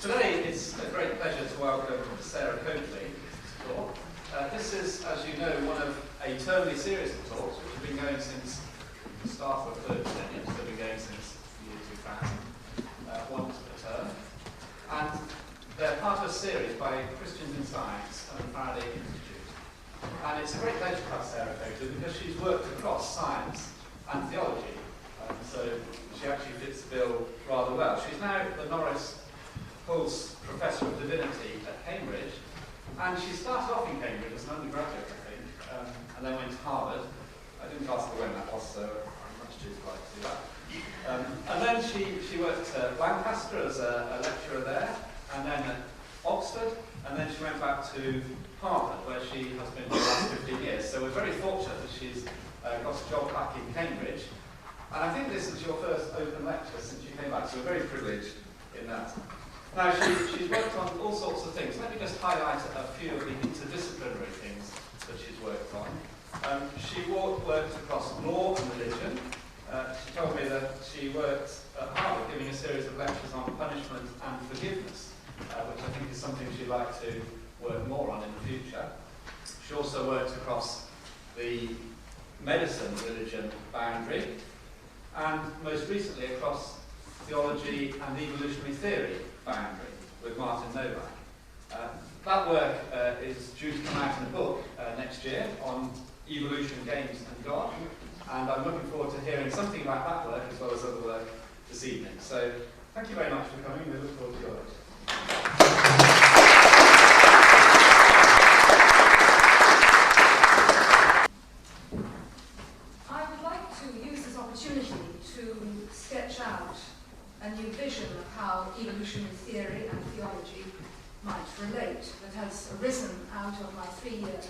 Today it's a great pleasure to welcome Sarah Coakley to talk. This is, as you know, one of a termly series of talks which have been going since the start of the third millennium, so they've been going since the year 2000, once a term. And they're part of a series by Christians in Science and the Faraday Institute. And it's a great pleasure to have Sarah Coakley because she's worked across science and theology. So she actually fits the bill rather well. She's now the Norris Pulse Professor of Divinity at Cambridge, and she started off in Cambridge as an undergraduate, I think, and then went to Harvard. I didn't ask her when that was, so I'm much too polite to do that. And then she worked at Lancaster as a lecturer there, and then at Oxford, and then she went back to Harvard, where she has been for the last 15 years. So we're very fortunate that she's got a job back in Cambridge. And I think this is your first open lecture since you came back, so we're very privileged in that. Now, she's worked on all sorts of things. Let me just highlight a few of the interdisciplinary things that she's worked on. She worked across law and religion. She told me that she worked at Harvard giving a series of lectures on punishment and forgiveness, which I think is something she'd like to work more on in the future. She also worked across the medicine-religion boundary, and most recently across theology and evolutionary theory boundary with Martin Novak. That work is due to come out in a book next year on evolution, games and God, and I'm looking forward to hearing something about that work as well as other work this evening. So thank you very much for coming. We look forward to your lecture. A new vision of how evolutionary theory and theology might relate that has arisen out of my 3-year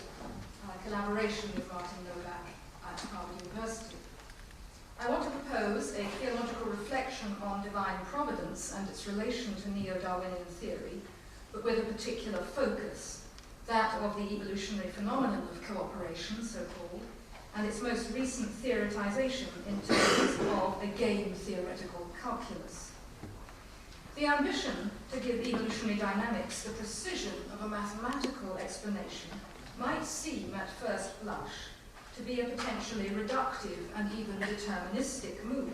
collaboration with Martin Novak at Harvard University. I want to propose a theological reflection on divine providence and its relation to neo-Darwinian theory, but with a particular focus, that of the evolutionary phenomenon of cooperation, so-called, and its most recent theoretization in terms of a game theoretical calculus. The ambition to give evolutionary dynamics the precision of a mathematical explanation might seem at first blush to be a potentially reductive and even deterministic move,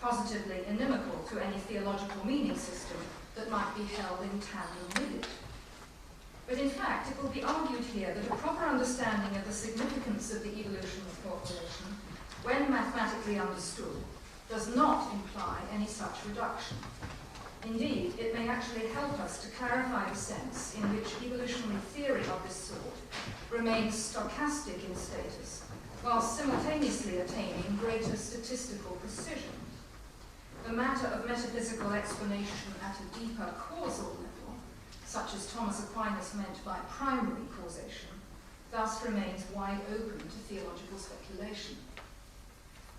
positively inimical to any theological meaning system that might be held in tandem with it. But in fact, it will be argued here that a proper understanding of the significance of the evolution of cooperation, when mathematically understood, does not imply any such reduction. Indeed, it may actually help us to clarify the sense in which evolutionary theory of this sort remains stochastic in status, while simultaneously attaining greater statistical precision. The matter of metaphysical explanation at a deeper causal level, such as Thomas Aquinas meant by primary causation, thus remains wide open to theological speculation.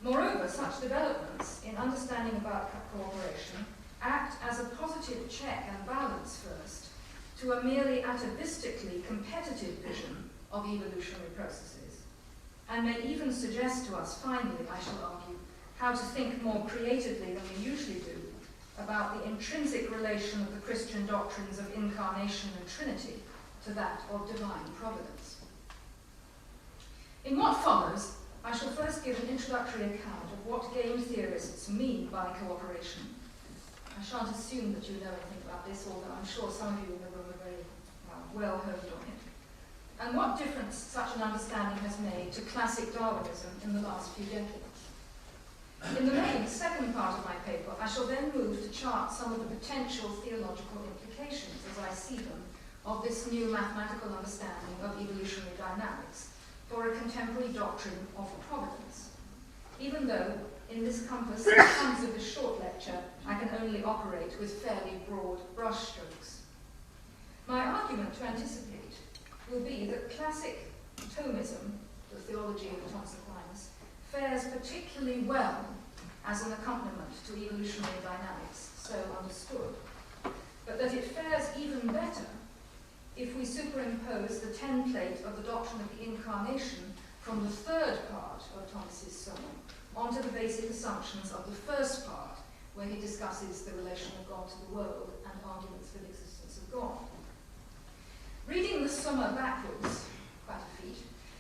Moreover, such developments in understanding about cooperation act as a positive check and balance first to a merely atavistically competitive vision of evolutionary processes, and may even suggest to us, finally, I shall argue, how to think more creatively than we usually do about the intrinsic relation of the Christian doctrines of incarnation and Trinity to that of divine providence. In what follows, I shall first give an introductory account of what game theorists mean by cooperation. I shan't assume that you know anything about this, although I'm sure some of you in the room are very well honed on it, and what difference such an understanding has made to classic Darwinism in the last few decades. In the main second part of my paper, I shall then move to chart some of the potential theological implications, as I see them, of this new mathematical understanding of evolutionary dynamics for a contemporary doctrine of providence, even though in this compass, in terms of this short lecture, I can only operate with fairly broad brushstrokes. My argument to anticipate will be that classic Thomism, the theology of Thomas Aquinas, fares particularly well as an accompaniment to evolutionary dynamics, so understood, but that it fares even better if we superimpose the template of the doctrine of the incarnation from the third part of Thomas's sermon onto the basic assumptions of the first part, where he discusses the relation of God to the world and arguments for the existence of God. Reading the Summa backwards, quite a feat,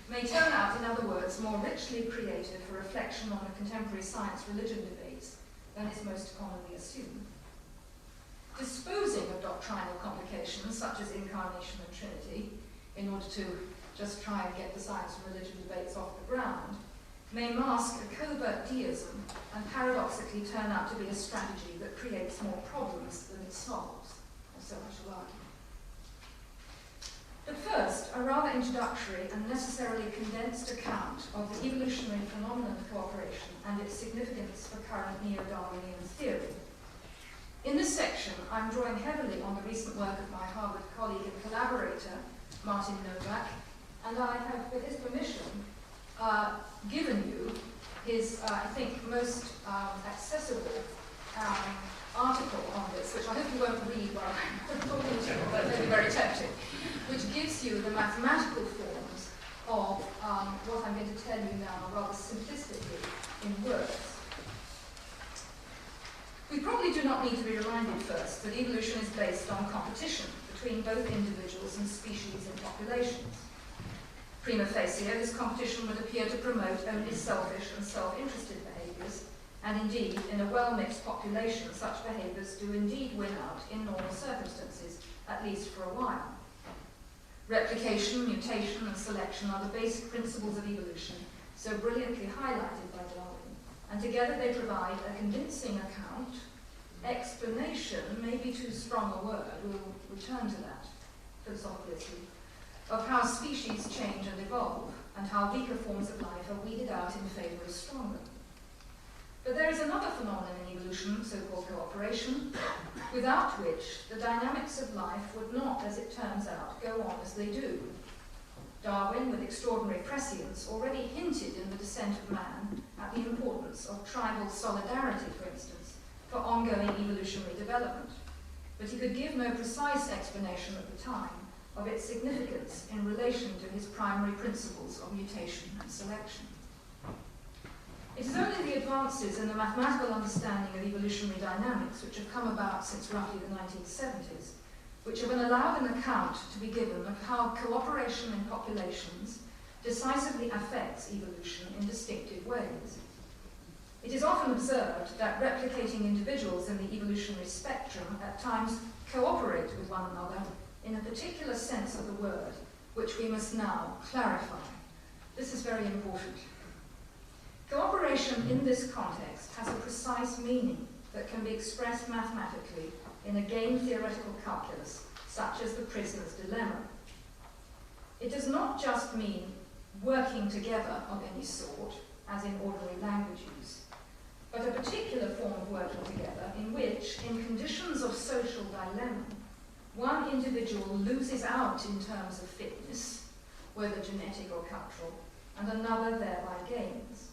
may turn out, in other words, more richly creative for reflection on the contemporary science-religion debates than is most commonly assumed. Disposing of doctrinal complications such as incarnation and Trinity, in order to just try and get the science and religion debates off the ground, may mask a covert deism and paradoxically turn out to be a strategy that creates more problems than it solves, or so I shall argue. But first, a rather introductory and necessarily condensed account of the evolutionary phenomenon of cooperation and its significance for current neo-Darwinian theory. In this section, I'm drawing heavily on the recent work of my Harvard colleague and collaborator, Martin Novak, and I have, with his permission, given you his, I think, most accessible article on this, which I hope you won't read while I'm talking to you, but may be very tempting, which gives you the mathematical forms of what I'm going to tell you now, rather simplistically, in words. We probably do not need to be reminded first that evolution is based on competition between both individuals and species and populations. Prima facie, this competition would appear to promote only selfish and self-interested behaviours, and indeed, in a well-mixed population, such behaviours do indeed win out in normal circumstances, at least for a while. Replication, mutation, and selection are the basic principles of evolution, so brilliantly highlighted by Darwin, and together they provide a convincing account, explanation, maybe too strong a word, we'll return to that philosophically, of how species change and evolve, and how weaker forms of life are weeded out in favour of stronger. But there is another phenomenon in evolution, so-called cooperation, without which the dynamics of life would not, as it turns out, go on as they do. Darwin, with extraordinary prescience, already hinted in The Descent of Man at the importance of tribal solidarity, for instance, for ongoing evolutionary development. But he could give no precise explanation at the time of its significance in relation to his primary principles of mutation and selection. It is only the advances in the mathematical understanding of evolutionary dynamics which have come about since roughly the 1970s, which have allowed an account to be given of how cooperation in populations decisively affects evolution in distinctive ways. It is often observed that replicating individuals in the evolutionary spectrum at times cooperate with one another in a particular sense of the word, which we must now clarify. This is very important. Cooperation in this context has a precise meaning that can be expressed mathematically in a game-theoretical calculus, such as the prisoner's dilemma. It does not just mean working together of any sort, as in ordinary language use, but a particular form of working together in which, in conditions of social dilemma, one individual loses out in terms of fitness, whether genetic or cultural, and another thereby gains.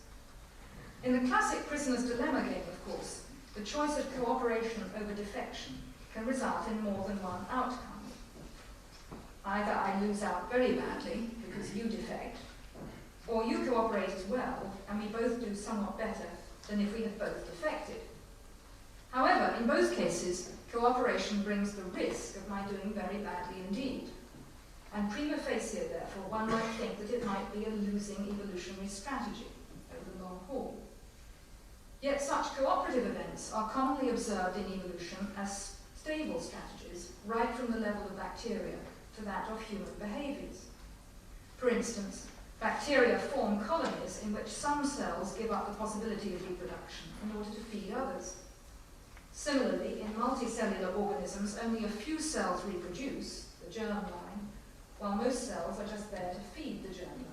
In the classic prisoner's dilemma game, of course, the choice of cooperation over defection can result in more than one outcome. Either I lose out very badly because you defect, or you cooperate as well and we both do somewhat better than if we had both defected. However, in both cases, cooperation brings the risk of my doing very badly indeed. And prima facie, therefore, one might think that it might be a losing evolutionary strategy over the long haul. Yet such cooperative events are commonly observed in evolution as stable strategies, right from the level of bacteria to that of human behaviours. For instance, bacteria form colonies in which some cells give up the possibility of reproduction in order to feed others. Similarly, in multicellular organisms, only a few cells reproduce, the germline, while most cells are just there to feed the germline.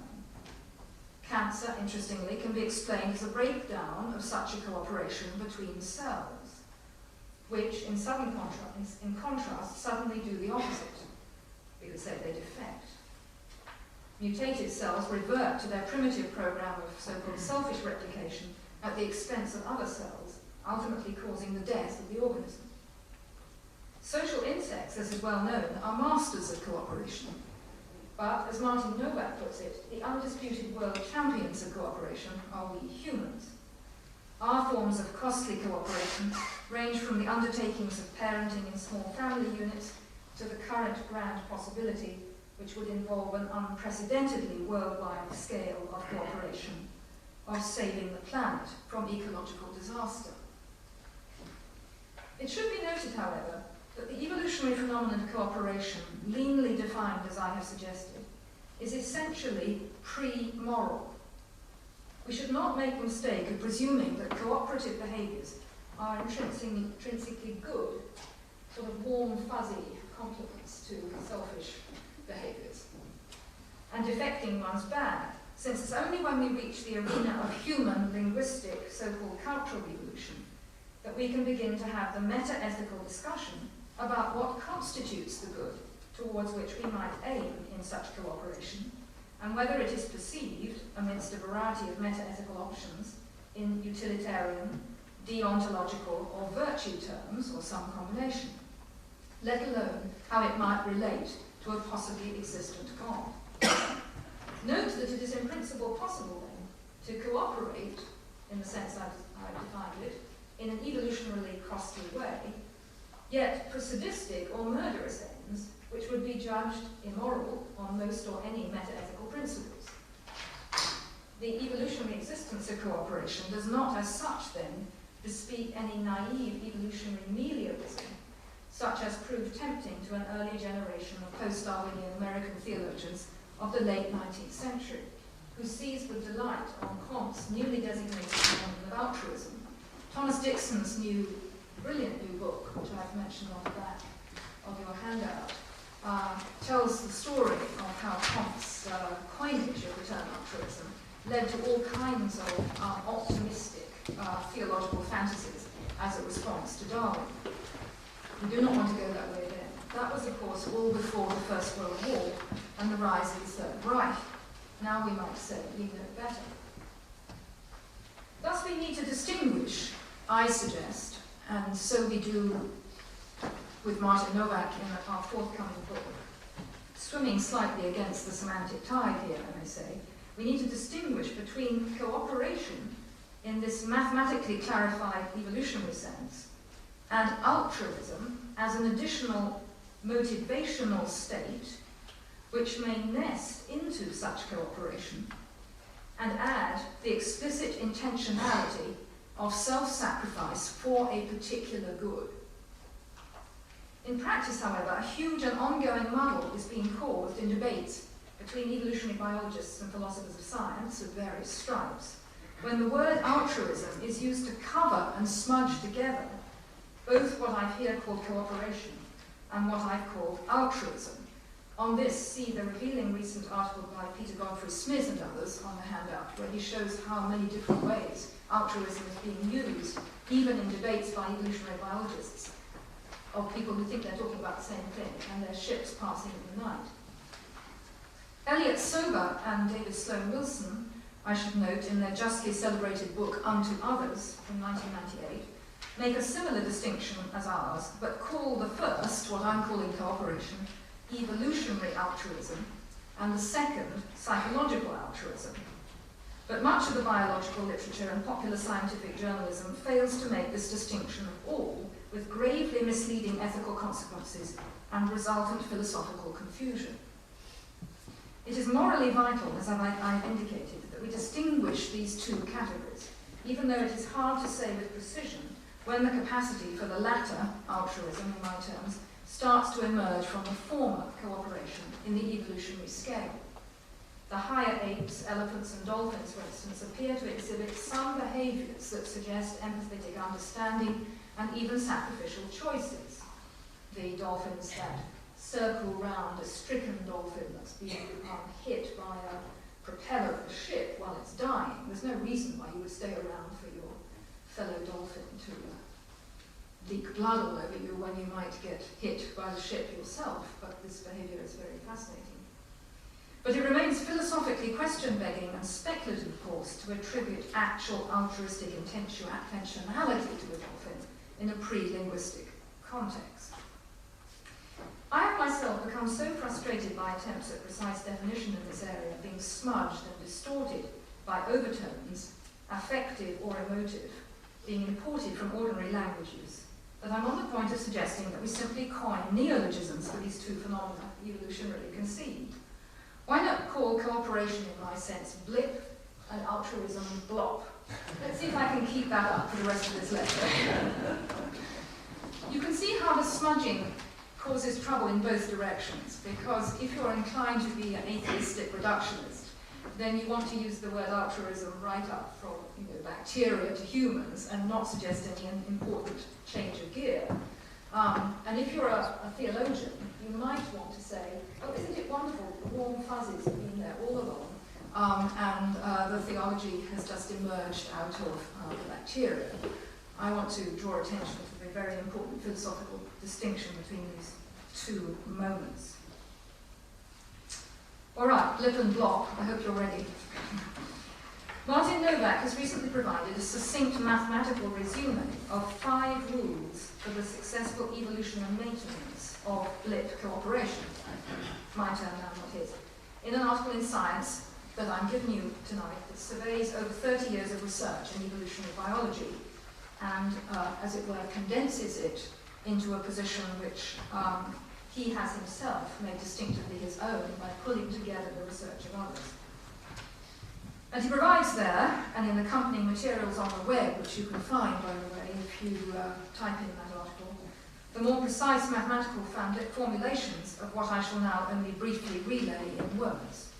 Cancer, interestingly, can be explained as a breakdown of such a cooperation between cells, which, in contrast, suddenly do the opposite. We could say they defect. Mutated cells revert to their primitive program of so-called selfish replication at the expense of other cells, ultimately causing the death of the organism. Social insects, as is well known, are masters of cooperation. But, as Martin Novak puts it, the undisputed world champions of cooperation are we humans. Our forms of costly cooperation range from the undertakings of parenting in small family units to the current grand possibility, which would involve an unprecedentedly worldwide scale of cooperation, of saving the planet from ecological disaster. It should be noted, however, that the evolutionary phenomenon of cooperation, leanly defined as I have suggested, is essentially pre-moral. We should not make the mistake of presuming that cooperative behaviours are intrinsically good, sort of warm, fuzzy complements to selfish behaviours, and defecting ones bad, since it's only when we reach the arena of human, linguistic, so-called cultural evolution that we can begin to have the meta-ethical discussion about what constitutes the good towards which we might aim in such cooperation, and whether it is perceived, amidst a variety of meta-ethical options, in utilitarian, deontological, or virtue terms, or some combination, let alone how it might relate to a possibly existent God. Note that it is in principle possible, then, to cooperate, in the sense I've defined it, in an evolutionarily costly way, yet for sadistic or murderous ends, which would be judged immoral on most or any meta-ethical principles. The evolutionary existence of cooperation does not, as such, then, bespeak any naive evolutionary meliorism, such as proved tempting to an early generation of post-Darwinian American theologians of the late 19th century, who seized with delight on Comte's newly designated phenomenon of altruism, Thomas Dixon's brilliant new book, which I've mentioned on the back of your handout, tells the story of how Comte's coinage of return altruism led to all kinds of optimistic theological fantasies as a response to Darwin. We do not want to go that way again. That was, of course, all before the First World War and the rise of the Third Reich. Now we might say we know better. Thus we need to distinguish, I suggest, and so we do with Martin Novak in our forthcoming book, swimming slightly against the semantic tide here, I may say, we need to distinguish between cooperation in this mathematically clarified evolutionary sense and altruism as an additional motivational state which may nest into such cooperation and add the explicit intentionality of self-sacrifice for a particular good. In practice, however, a huge and ongoing muddle is being caused in debates between evolutionary biologists and philosophers of science of various stripes, when the word altruism is used to cover and smudge together both what I've here called cooperation and what I've called altruism. On this, see the revealing recent article by Peter Godfrey Smith and others on the handout, where he shows how many different ways altruism is being used, even in debates by evolutionary biologists, of people who think they're talking about the same thing, and their ships passing in the night. Elliot Sober and David Sloan Wilson, I should note, in their justly celebrated book Unto Others from 1998, make a similar distinction as ours, but call the first, what I'm calling cooperation, evolutionary altruism, and the second, psychological altruism. But much of the biological literature and popular scientific journalism fails to make this distinction at all, with gravely misleading ethical consequences and resultant philosophical confusion. It is morally vital, as I've indicated, that we distinguish these two categories, even though it is hard to say with precision when the capacity for the latter, altruism in my terms, starts to emerge from the former, cooperation, in the evolutionary scale. The higher apes, elephants and dolphins, for instance, appear to exhibit some behaviours that suggest empathetic understanding and even sacrificial choices. The dolphins that circle round a stricken dolphin that's being hit by a propeller of a ship while it's dying. There's no reason why you would stay around for your fellow dolphin to leak blood all over you when you might get hit by the ship yourself, but this behaviour is very fascinating. But it remains philosophically question-begging and speculative, of course, to attribute actual altruistic intentionality to a dolphin in a pre-linguistic context. I have myself become so frustrated by attempts at precise definition in this area being smudged and distorted by overtones, affective or emotive, being imported from ordinary language use, that I'm on the point of suggesting that we simply coin neologisms for these two phenomena, evolutionarily conceived. Why not call cooperation, in my sense, blip and altruism blop? Let's see if I can keep that up for the rest of this lecture. You can see how the smudging causes trouble in both directions, because if you're inclined to be an atheistic reductionist, then you want to use the word altruism right up from bacteria to humans and not suggest any important change of gear. And if you're a theologian, you might want to say, oh, isn't it wonderful, the warm fuzzies have been there all along, and the theology has just emerged out of the bacteria. I want to draw attention to the very important philosophical distinction between these two moments. All right, blip and blop, I hope you're ready. Martin Novak has recently provided a succinct mathematical resume of 5 rules for the successful evolution and maintenance of blip cooperation. My turn now, not his. In an article in Science that I'm giving you tonight that surveys over 30 years of research in evolutionary biology and, as it were, condenses it into a position which he has himself made distinctively his own by pulling together the research of others. And he provides there, and in accompanying materials on the web, which you can find, by the way, if you type in that article, the more precise mathematical formulations of what I shall now only briefly relay in words.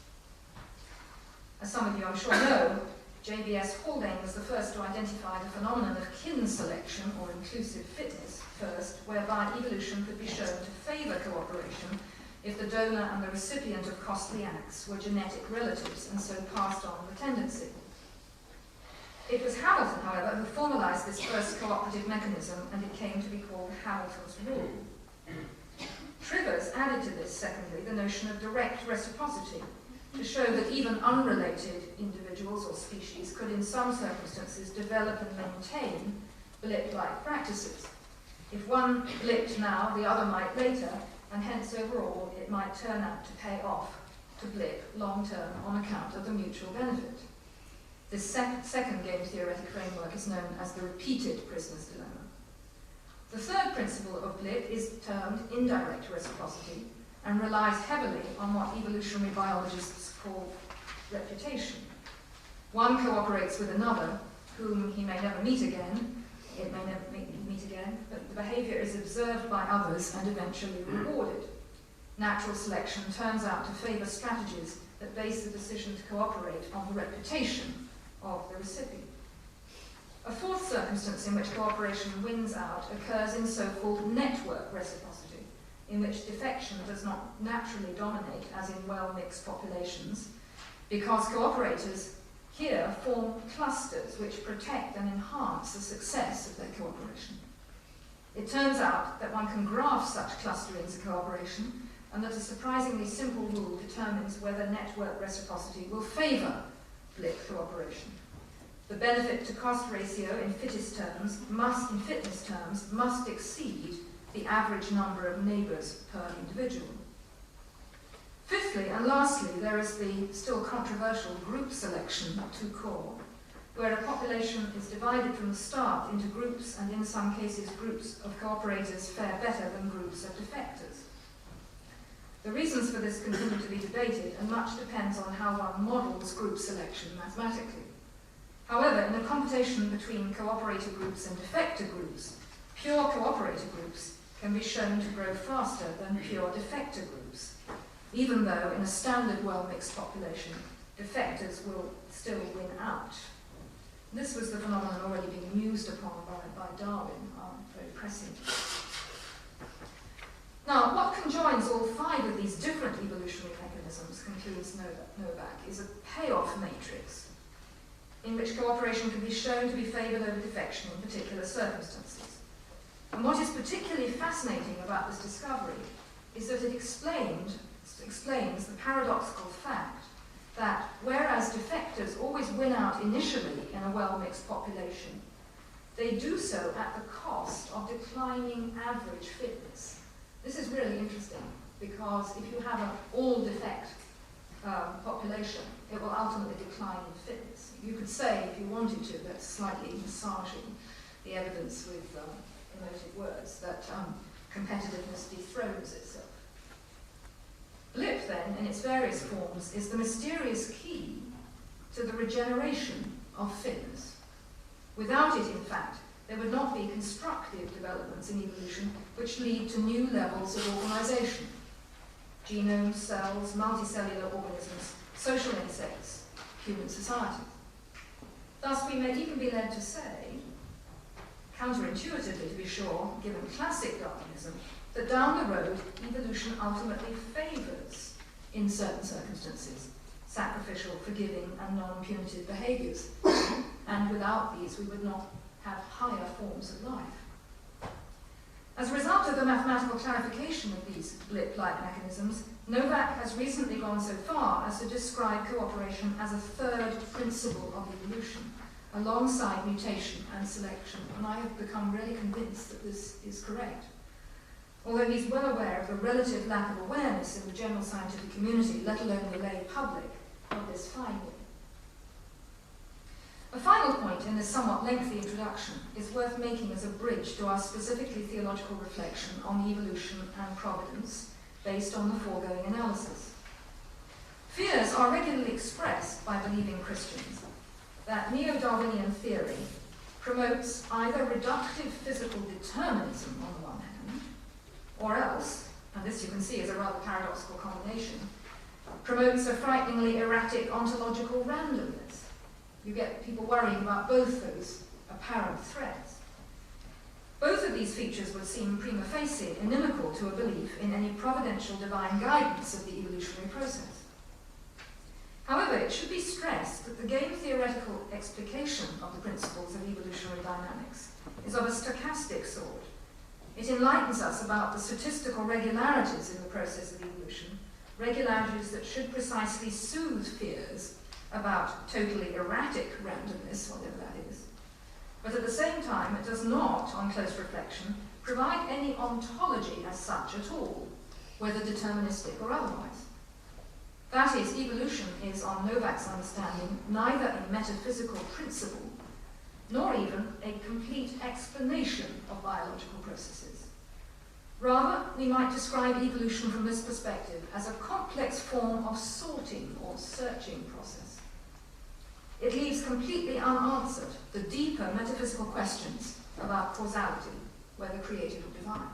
As some of you I'm sure know, J.B.S. Haldane was the first to identify the phenomenon of kin selection, or inclusive fitness, first, whereby evolution could be shown to favour cooperation if the donor and the recipient of costly acts were genetic relatives and so passed on the tendency. It was Hamilton, however, who formalised this first cooperative mechanism, and it came to be called Hamilton's rule. Trivers added to this, secondly, the notion of direct reciprocity, to show that even unrelated individuals or species could in some circumstances develop and maintain blip-like practices. If one blipped now, the other might later, and hence overall it might turn out to pay off to blip long-term on account of the mutual benefit. This second game theoretic framework is known as the repeated prisoner's dilemma. The third principle of blip is termed indirect reciprocity and relies heavily on what evolutionary biologists call reputation. One cooperates with another, whom he may never meet again, it may never meet again, but the behaviour is observed by others and eventually rewarded. Natural selection turns out to favour strategies that base the decision to cooperate on the reputation of the recipient. A fourth circumstance in which cooperation wins out occurs in so-called network reciprocity, in which defection does not naturally dominate, as in well-mixed populations, because cooperators here form clusters which protect and enhance the success of their cooperation. It turns out that one can graph such clusterings of cooperation, and that a surprisingly simple rule determines whether network reciprocity will favour blip cooperation. The benefit to cost ratio in fitness terms must exceed the average number of neighbours per individual. Fifthly, and lastly, there is the still controversial group selection to core, where a population is divided from the start into groups, and in some cases groups of cooperators fare better than groups of defectors. The reasons for this continue to be debated, and much depends on how one models group selection mathematically. However, in a computation between cooperator groups and defector groups, pure cooperator groups can be shown to grow faster than pure defector groups, even though in a standard well-mixed population, defectors will still win out. This was the phenomenon already being mused upon by Darwin, very prescient. Now, what conjoins all 5 of these different evolutionary mechanisms, concludes Novak, is a payoff matrix in which cooperation can be shown to be favoured over defection in particular circumstances. And what is particularly fascinating about this discovery is that it explains the paradoxical fact that whereas defectors always win out initially in a well-mixed population, they do so at the cost of declining average fitness. This is really interesting, because if you have an all-defect population, it will ultimately decline in fitness. You could say, if you wanted to, that's slightly massaging the evidence with emotive words that competitiveness dethrones itself. Blip, then, in its various forms, is the mysterious key to the regeneration of fitness. Without it, in fact, there would not be constructive developments in evolution which lead to new levels of organisation. Genomes, cells, multicellular organisms, social insects, human society. Thus, we may even be led to say, counterintuitively to be sure, given classic Darwinism, that down the road, evolution ultimately favours, in certain circumstances, sacrificial, forgiving, and non-punitive behaviours. And without these, we would not have higher forms of life. As a result of the mathematical clarification of these blip-like mechanisms, Novak has recently gone so far as to describe cooperation as a third principle of evolution, alongside mutation and selection, and I have become really convinced that this is correct. Although he's well aware of the relative lack of awareness in the general scientific community, let alone the lay public, of this finding. A final point in this somewhat lengthy introduction is worth making as a bridge to our specifically theological reflection on evolution and providence based on the foregoing analysis. Fears are regularly expressed by believing Christians that neo-Darwinian theory promotes either reductive physical determinism on the one hand, or else, and this you can see is a rather paradoxical combination, promotes a frighteningly erratic ontological randomness. You get people worrying about both those apparent threats. Both of these features would seem prima facie inimical to a belief in any providential divine guidance of the evolutionary process. However, it should be stressed that the game-theoretical explication of the principles of evolutionary dynamics is of a stochastic sort. It enlightens us about the statistical regularities in the process of evolution, regularities that should precisely soothe fears about totally erratic randomness, whatever that is. But at the same time, it does not, on close reflection, provide any ontology as such at all, whether deterministic or otherwise. That is, evolution is, on Novak's understanding, neither a metaphysical principle, nor even a complete explanation of biological processes. Rather, we might describe evolution from this perspective as a complex form of sorting or searching process. It leaves completely unanswered the deeper metaphysical questions about causality, whether created or divine.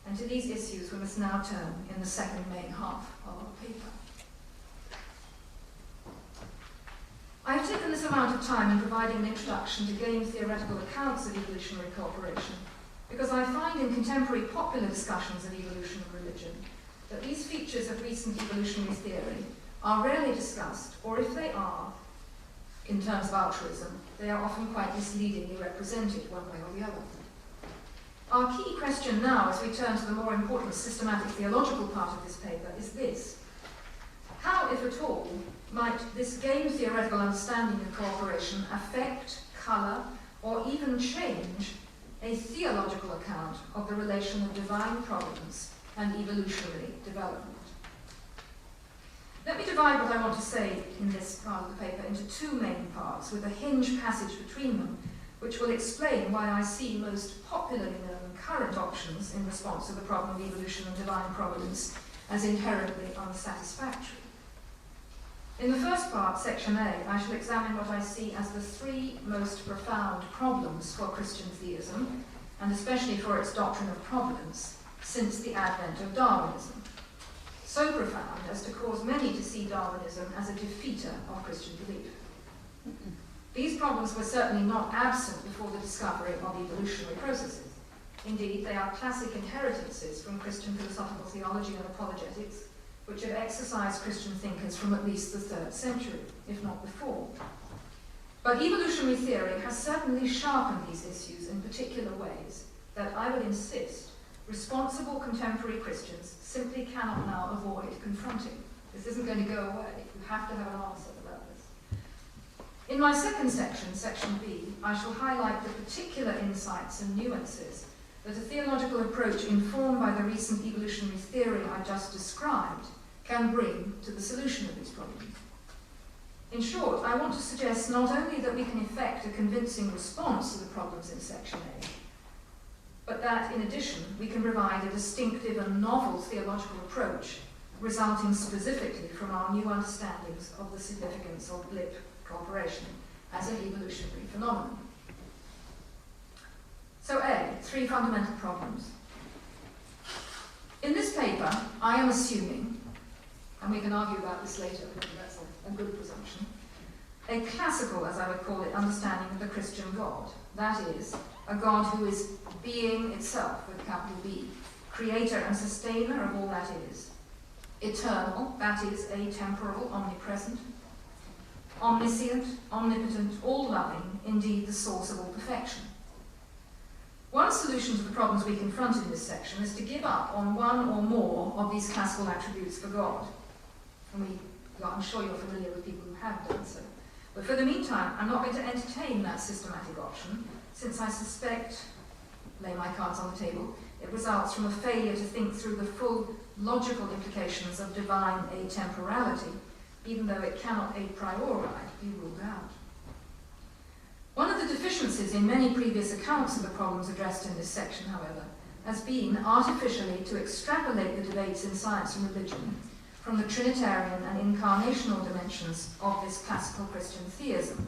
And to these issues we must now turn in the second main half of our paper. I have taken this amount of time in providing an introduction to game-theoretical accounts of evolutionary cooperation because I find in contemporary popular discussions of evolution and religion that these features of recent evolutionary theory are rarely discussed, or if they are, in terms of altruism, they are often quite misleadingly represented one way or the other. Our key question now, as we turn to the more important systematic theological part of this paper, is this. How, if at all, might this game-theoretical understanding of cooperation affect, colour, or even change a theological account of the relation of divine providence and evolutionary development? Let me divide what I want to say in this part of the paper into two main parts, with a hinge passage between them, which will explain why I see most popularly known current options in response to the problem of evolution and divine providence as inherently unsatisfactory. In the first part, section A, I shall examine what I see as the three most profound problems for Christian theism, and especially for its doctrine of providence, since the advent of Darwinism. So profound as to cause many to see Darwinism as a defeater of Christian belief. These problems were certainly not absent before the discovery of evolutionary processes. Indeed, they are classic inheritances from Christian philosophical theology and apologetics, which have exercised Christian thinkers from at least the 3rd century, if not before. But evolutionary theory has certainly sharpened these issues in particular ways that I would insist responsible contemporary Christians simply cannot now avoid confronting. This isn't going to go away. You have to have an answer about this. In my second section, section B, I shall highlight the particular insights and nuances that a theological approach informed by the recent evolutionary theory I just described can bring to the solution of these problems. In short, I want to suggest not only that we can effect a convincing response to the problems in section A, but that, in addition, we can provide a distinctive and novel theological approach resulting specifically from our new understandings of the significance of blip cooperation as an evolutionary phenomenon. So A, 3 fundamental problems. In this paper, I am assuming, and we can argue about this later, but that's a good presumption, a classical, as I would call it, understanding of the Christian God. That is, a God who is being itself, with capital B, creator and sustainer of all that is, eternal, that is, atemporal, omnipresent, omniscient, omnipotent, all-loving, indeed the source of all perfection. One solution to the problems we confront in this section is to give up on one or more of these classical attributes for God. And I'm sure you're familiar with people who have done so. But for the meantime, I'm not going to entertain that systematic option, since I suspect, lay my cards on the table, it results from a failure to think through the full logical implications of divine atemporality, even though it cannot a priori be ruled out. One of the deficiencies in many previous accounts of the problems addressed in this section, however, has been artificially to extrapolate the debates in science and religion from the Trinitarian and incarnational dimensions of this classical Christian theism.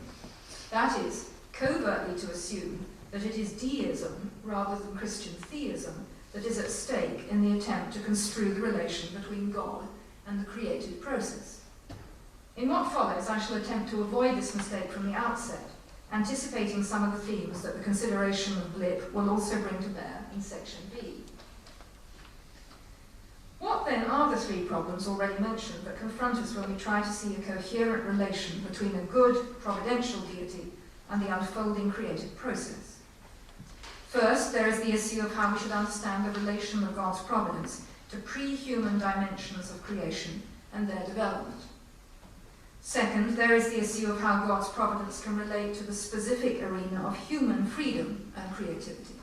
That is, covertly to assume that it is deism rather than Christian theism that is at stake in the attempt to construe the relation between God and the creative process. In what follows, I shall attempt to avoid this mistake from the outset, anticipating some of the themes that the consideration of blip will also bring to bear in section B. What then are the 3 problems already mentioned that confront us when we try to see a coherent relation between a good providential deity and the unfolding creative process? First, there is the issue of how we should understand the relation of God's providence to pre-human dimensions of creation and their development. Second, there is the issue of how God's providence can relate to the specific arena of human freedom and creativity.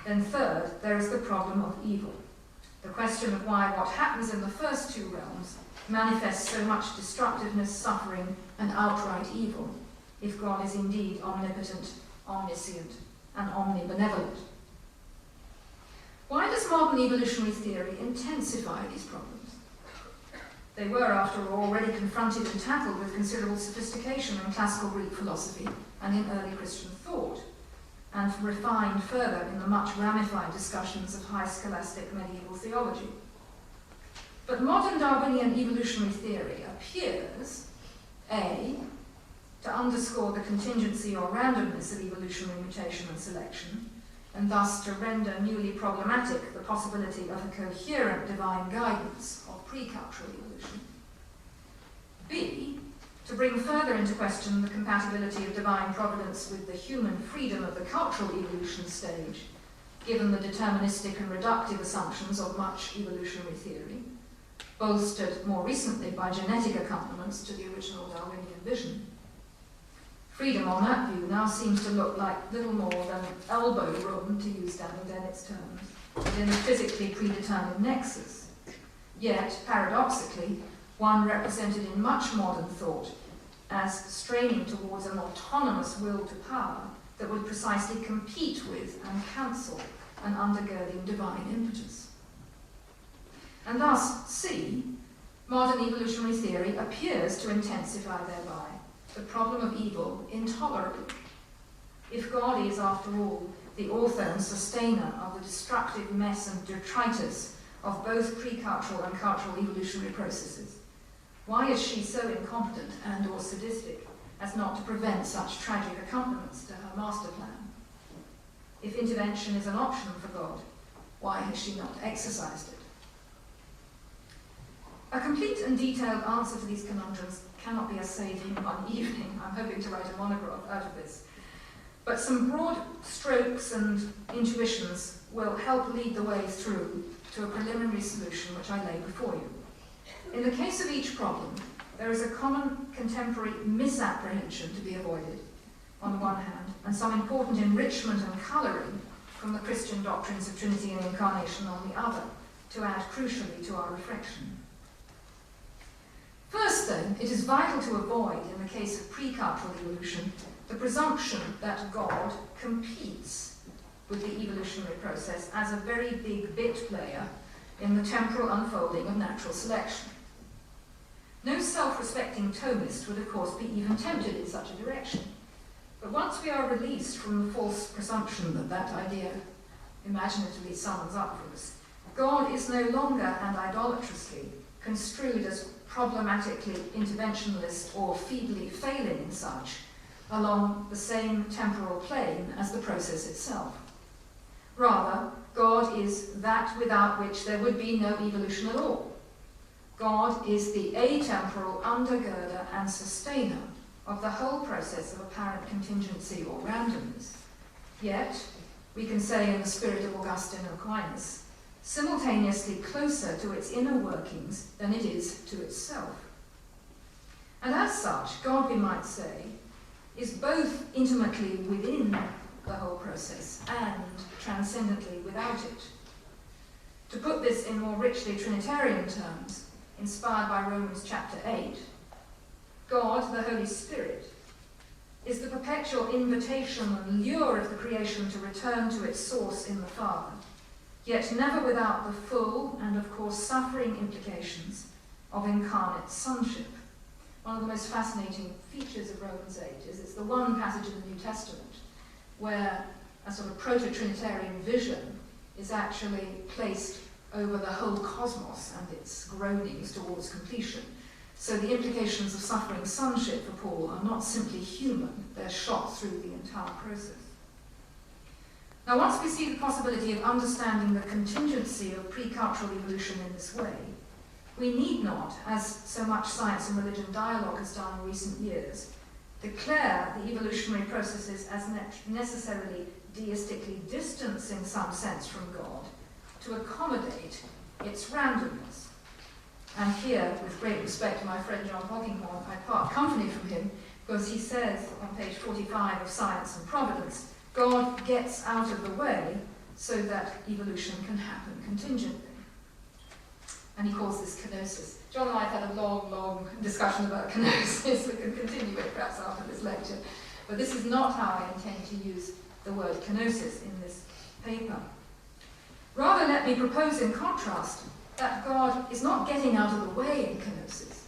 Then third, there is the problem of evil, the question of why what happens in the first 2 realms manifests so much destructiveness, suffering, and outright evil, if God is indeed omnipotent, omniscient, and omnibenevolent. Why does modern evolutionary theory intensify these problems? They were, after all, already confronted and tackled with considerable sophistication in classical Greek philosophy and in early Christian thought, and refined further in the much ramified discussions of high scholastic medieval theology. But modern Darwinian evolutionary theory appears, A, to underscore the contingency or randomness of evolutionary mutation and selection, and thus to render newly problematic the possibility of a coherent divine guidance of pre-cultural evolution. B, to bring further into question the compatibility of divine providence with the human freedom of the cultural evolution stage, given the deterministic and reductive assumptions of much evolutionary theory, bolstered more recently by genetic accompaniments to the original Darwinian vision. Freedom on that view now seems to look like little more than elbow room, to use Daniel Dennett's terms, within a physically predetermined nexus. Yet, paradoxically, one represented in much modern thought as straining towards an autonomous will to power that would precisely compete with and cancel an undergirding divine impetus. And thus, C, modern evolutionary theory appears to intensify thereby the problem of evil intolerably. If God is, after all, the author and sustainer of the destructive mess and detritus of both pre-cultural and cultural evolutionary processes, why is she so incompetent and or sadistic as not to prevent such tragic accompaniments to her master plan? If intervention is an option for God, why has she not exercised it? A complete and detailed answer to these conundrums cannot be essayed in one evening. I'm hoping to write a monograph out of this. But some broad strokes and intuitions will help lead the way through to a preliminary solution which I lay before you. In the case of each problem, there is a common contemporary misapprehension to be avoided, on the one hand, and some important enrichment and colouring from the Christian doctrines of Trinity and Incarnation on the other, to add crucially to our reflection. First then, it is vital to avoid, in the case of pre-cultural evolution, the presumption that God competes with the evolutionary process as a very big bit player in the temporal unfolding of natural selection. No self-respecting Thomist would, of course, be even tempted in such a direction. But once we are released from the false presumption that that idea imaginatively summons up for us, God is no longer and idolatrously construed as problematically interventionalist or feebly failing in such along the same temporal plane as the process itself. Rather, God is that without which there would be no evolution at all. God is the atemporal undergirder and sustainer of the whole process of apparent contingency or randomness. Yet, we can say in the spirit of Augustine Aquinas, simultaneously closer to its inner workings than it is to itself. And as such, God, we might say, is both intimately within the whole process and transcendently without it. To put this in more richly Trinitarian terms, inspired by Romans chapter 8, God, the Holy Spirit, is the perpetual invitation and lure of the creation to return to its source in the Father, yet never without the full and, of course, suffering implications of incarnate sonship. One of the most fascinating features of Romans 8 is it's the one passage in the New Testament where a sort of proto-Trinitarian vision is actually placed over the whole cosmos and its groanings towards completion. So the implications of suffering sonship for Paul are not simply human, they're shot through the entire process. Now, once we see the possibility of understanding the contingency of pre-cultural evolution in this way, we need not, as so much science and religion dialogue has done in recent years, declare the evolutionary processes as necessarily deistically distant in some sense from God to accommodate its randomness. And here, with great respect to my friend John Polkinghorne, I part company from him because he says on page 45 of Science and Providence, God gets out of the way so that evolution can happen contingently. And he calls this kenosis. John and I have had a long discussion about kenosis. We can continue it perhaps after this lecture. But this is not how I intend to use the word kenosis in this paper. Rather, let me propose in contrast that God is not getting out of the way in kenosis,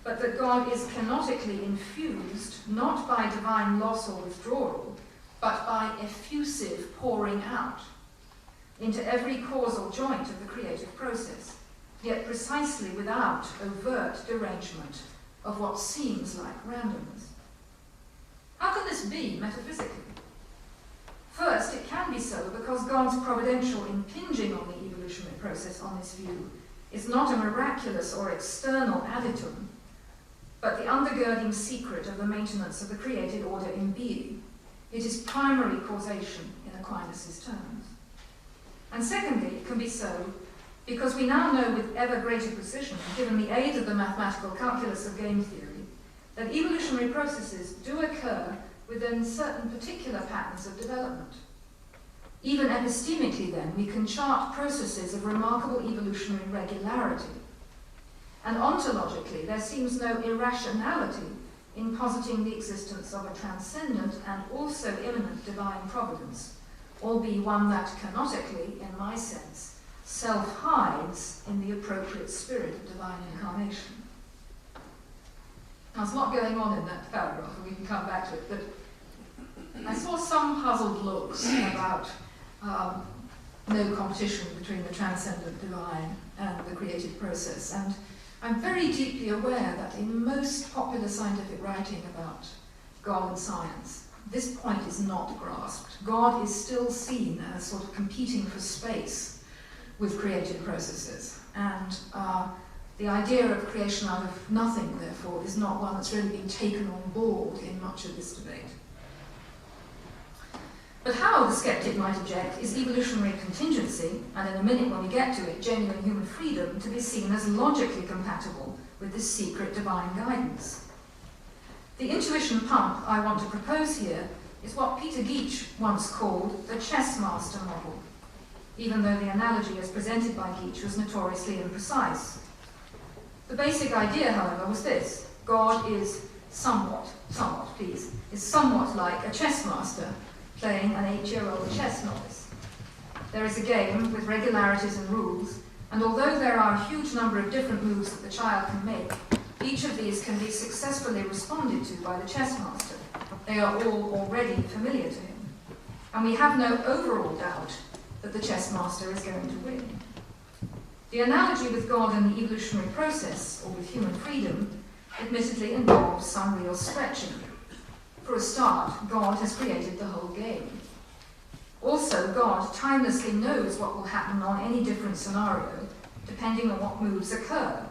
but that God is kenotically infused, not by divine loss or withdrawal, but by effusive pouring out into every causal joint of the creative process, yet precisely without overt derangement of what seems like randomness. How can this be metaphysically? First, it can be so because God's providential impinging on the evolutionary process on this view is not a miraculous or external additum, but the undergirding secret of the maintenance of the created order in being. It is primary causation in Aquinas' terms. And secondly, it can be so because we now know with ever greater precision, given the aid of the mathematical calculus of game theory, that evolutionary processes do occur within certain particular patterns of development. Even epistemically, then, we can chart processes of remarkable evolutionary regularity. And ontologically, there seems no irrationality in positing the existence of a transcendent and also immanent divine providence, albeit one that canonically, in my sense, self-hides in the appropriate spirit of divine incarnation. Now, there's a lot going on in that paragraph, and we can come back to it, but I saw some puzzled looks about no competition between the transcendent divine and the creative process, and I'm very deeply aware that in most popular scientific writing about God and science, this point is not grasped. God is still seen as sort of competing for space with creative processes, and the idea of creation out of nothing, therefore, is not one that's really been taken on board in much of this debate. But how, the skeptic might object, is evolutionary contingency, and in a minute when we get to it, genuine human freedom, to be seen as logically compatible with this secret divine guidance? The intuition pump I want to propose here is what Peter Geach once called the chess master model, even though the analogy as presented by Geach was notoriously imprecise. The basic idea, however, was this: God is somewhat like a chess master playing an 8-year-old chess novice. There is a game with regularities and rules, and although there are a huge number of different moves that the child can make, each of these can be successfully responded to by the chess master. They are all already familiar to him, and we have no overall doubt that the chess master is going to win. The analogy with God and the evolutionary process, or with human freedom, admittedly involves some real stretching. For a start, God has created the whole game. Also, God timelessly knows what will happen on any different scenario, depending on what moves occur,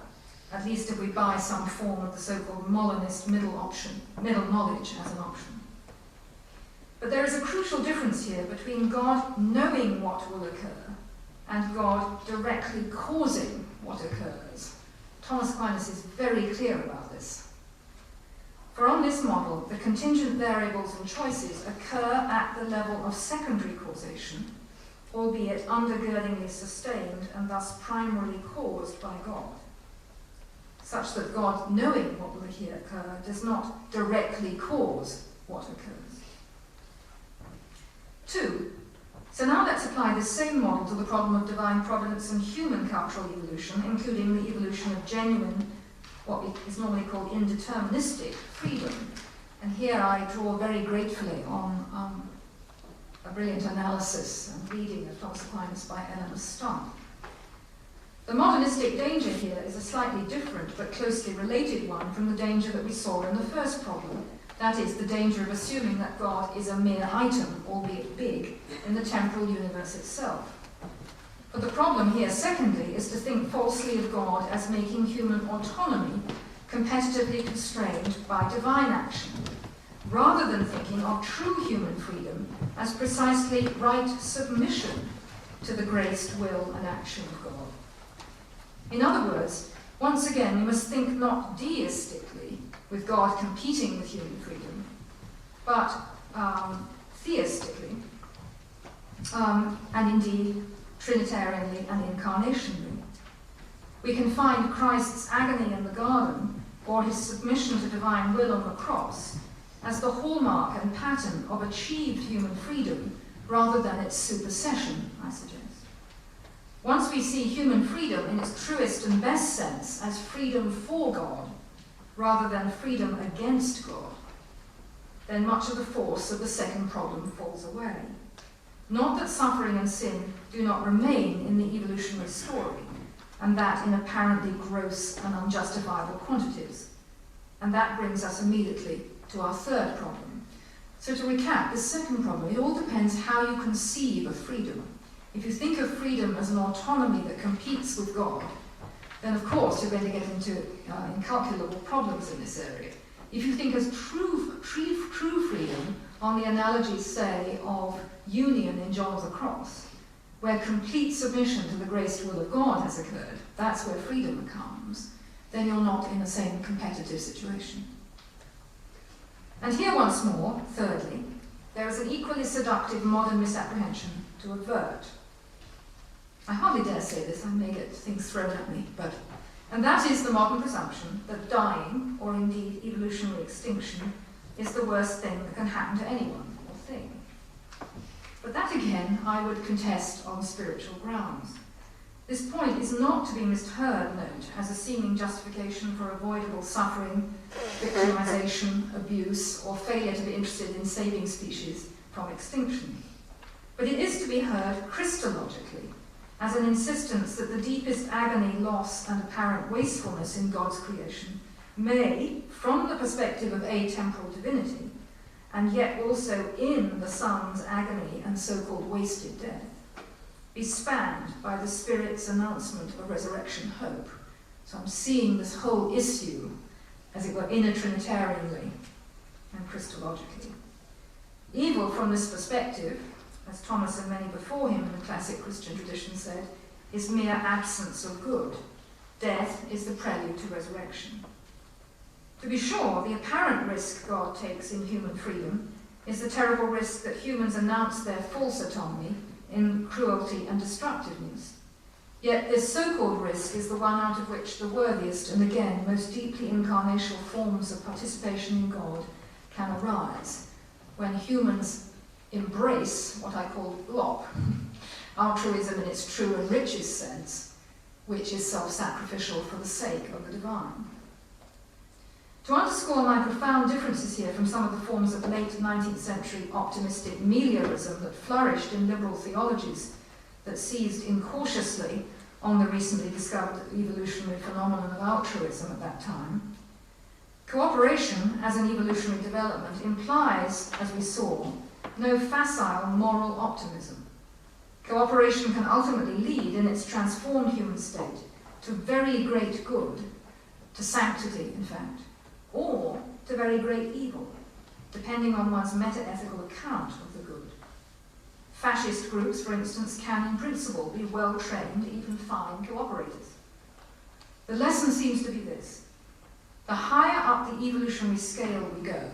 at least if we buy some form of the so-called Molinist middle knowledge as an option. But there is a crucial difference here between God knowing what will occur and God directly causing what occurs. Thomas Aquinas is very clear about this. For on this model, the contingent variables and choices occur at the level of secondary causation, albeit undergirdingly sustained and thus primarily caused by God, such that God, knowing what will occur, does not directly cause what occurs. 2. So now let's apply this same model to the problem of divine providence and human cultural evolution, including the evolution of genuine, what is normally called indeterministic freedom. And here I draw very gratefully on a brilliant analysis and reading of Thomas Aquinas by Eleanor Stump. The modernistic danger here is a slightly different but closely related one from the danger that we saw in the first problem. That is, the danger of assuming that God is a mere item, albeit big, in the temporal universe itself. But the problem here, secondly, is to think falsely of God as making human autonomy competitively constrained by divine action, rather than thinking of true human freedom as precisely right submission to the graced will and action of God. In other words, once again, we must think not deistically, with God competing with human freedom, but theistically, and indeed Trinitarianly and incarnationally. We can find Christ's agony in the garden, or his submission to divine will on the cross, as the hallmark and pattern of achieved human freedom rather than its supersession, I suggest. Once we see human freedom in its truest and best sense as freedom for God, rather than freedom against God, then much of the force of the second problem falls away. Not that suffering and sin do not remain in the evolutionary story, and that in apparently gross and unjustifiable quantities. And that brings us immediately to our third problem. So to recap, this second problem, it all depends how you conceive of freedom. If you think of freedom as an autonomy that competes with God, then of course you're going to get into incalculable problems in this area. If you think as true freedom on the analogy, say, of union in John of the Cross, where complete submission to the graced will of God has occurred, that's where freedom comes, then you're not in the same competitive situation. And here once more, thirdly, there is an equally seductive modern misapprehension to avert. I hardly dare say this, I may get things thrown at me, and that is the modern presumption that dying, or indeed evolutionary extinction, is the worst thing that can happen to anyone or thing. But that again, I would contest on spiritual grounds. This point is not to be misheard, note, as a seeming justification for avoidable suffering, victimization, abuse, or failure to be interested in saving species from extinction. But it is to be heard Christologically, as an insistence that the deepest agony, loss, and apparent wastefulness in God's creation may, from the perspective of atemporal divinity, and yet also in the Son's agony and so-called wasted death, be spanned by the Spirit's announcement of resurrection hope. So I'm seeing this whole issue, as it were, inner Trinitarianly and Christologically. Evil from this perspective, as Thomas and many before him in the classic Christian tradition said, is mere absence of good. Death is the prelude to resurrection. To be sure, the apparent risk God takes in human freedom is the terrible risk that humans announce their false autonomy in cruelty and destructiveness. Yet this so-called risk is the one out of which the worthiest and again most deeply incarnational forms of participation in God can arise, when humans embrace what I call BLOP, altruism in its true and richest sense, which is self-sacrificial for the sake of the divine. To underscore my profound differences here from some of the forms of late 19th century optimistic meliorism that flourished in liberal theologies that seized incautiously on the recently discovered evolutionary phenomenon of altruism at that time, cooperation as an evolutionary development implies, as we saw, no facile moral optimism. Cooperation can ultimately lead in its transformed human state to very great good, to sanctity, in fact, or to very great evil, depending on one's meta-ethical account of the good. Fascist groups, for instance, can in principle be well-trained, even fine cooperators. The lesson seems to be this: the higher up the evolutionary scale we go,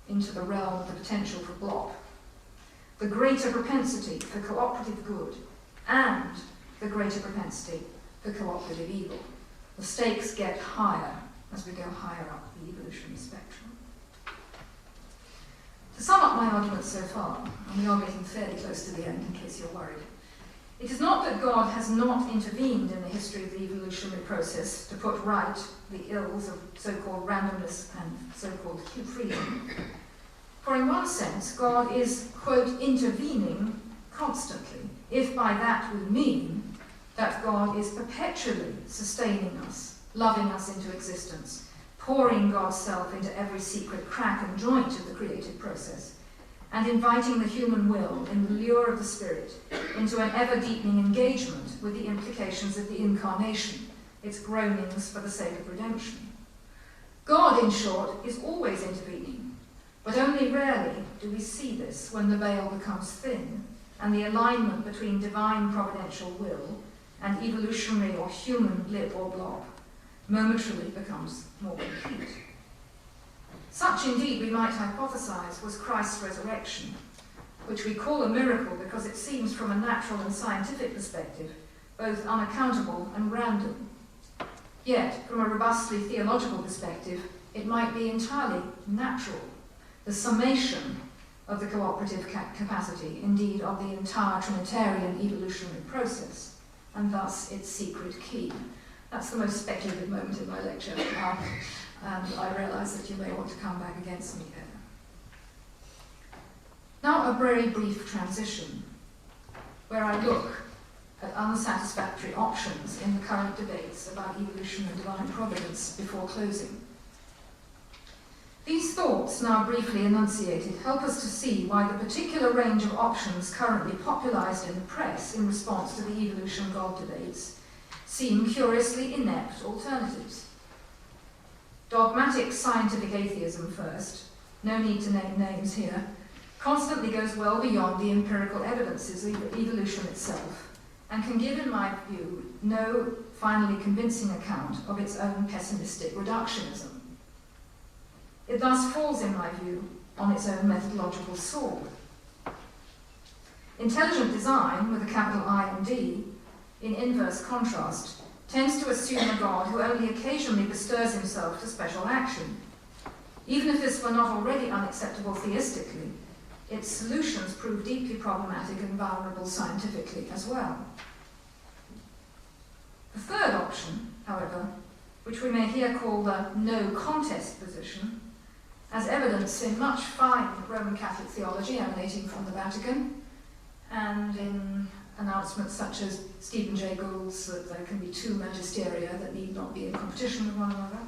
into the realm of the potential for BLOP, the greater propensity for cooperative good and the greater propensity for cooperative evil. The stakes get higher as we go higher up the evolutionary spectrum. To sum up my argument so far, and we are getting fairly close to the end in case you're worried, it is not that God has not intervened in the history of the evolutionary process to put right the ills of so-called randomness and so-called freedom. For in one sense, God is, quote, intervening constantly, if by that we mean that God is perpetually sustaining us, loving us into existence, pouring God's self into every secret crack and joint of the creative process, and inviting the human will, in the lure of the spirit, into an ever-deepening engagement with the implications of the incarnation, its groanings for the sake of redemption. God, in short, is always intervening, but only rarely do we see this when the veil becomes thin and the alignment between divine providential will and evolutionary or human blip or blob momentarily becomes more complete. Such, indeed, we might hypothesize, was Christ's resurrection, which we call a miracle because it seems from a natural and scientific perspective both unaccountable and random. Yet, from a robustly theological perspective, it might be entirely natural, the summation of the cooperative capacity, indeed of the entire Trinitarian evolutionary process, and thus its secret key. That's the most speculative moment in my lecture, and I realise that you may want to come back against me there. Now a very brief transition, where I look at unsatisfactory options in the current debates about evolution and divine providence before closing. These thoughts, now briefly enunciated, help us to see why the particular range of options currently popularised in the press in response to the evolution God debates seem curiously inept alternatives. Dogmatic scientific atheism first, no need to name names here, constantly goes well beyond the empirical evidences of evolution itself, and can give, in my view, no finally convincing account of its own pessimistic reductionism. It thus falls, in my view, on its own methodological sword. Intelligent design, with a capital I and D, in inverse contrast, tends to assume a God who only occasionally bestirs himself to special action. Even if this were not already unacceptable theistically, its solutions prove deeply problematic and vulnerable scientifically as well. The third option, however, which we may here call the no-contest position, as evidenced in much fine Roman Catholic theology emanating from the Vatican, and in announcements such as Stephen Jay Gould's that there can be two magisteria that need not be in competition with one another,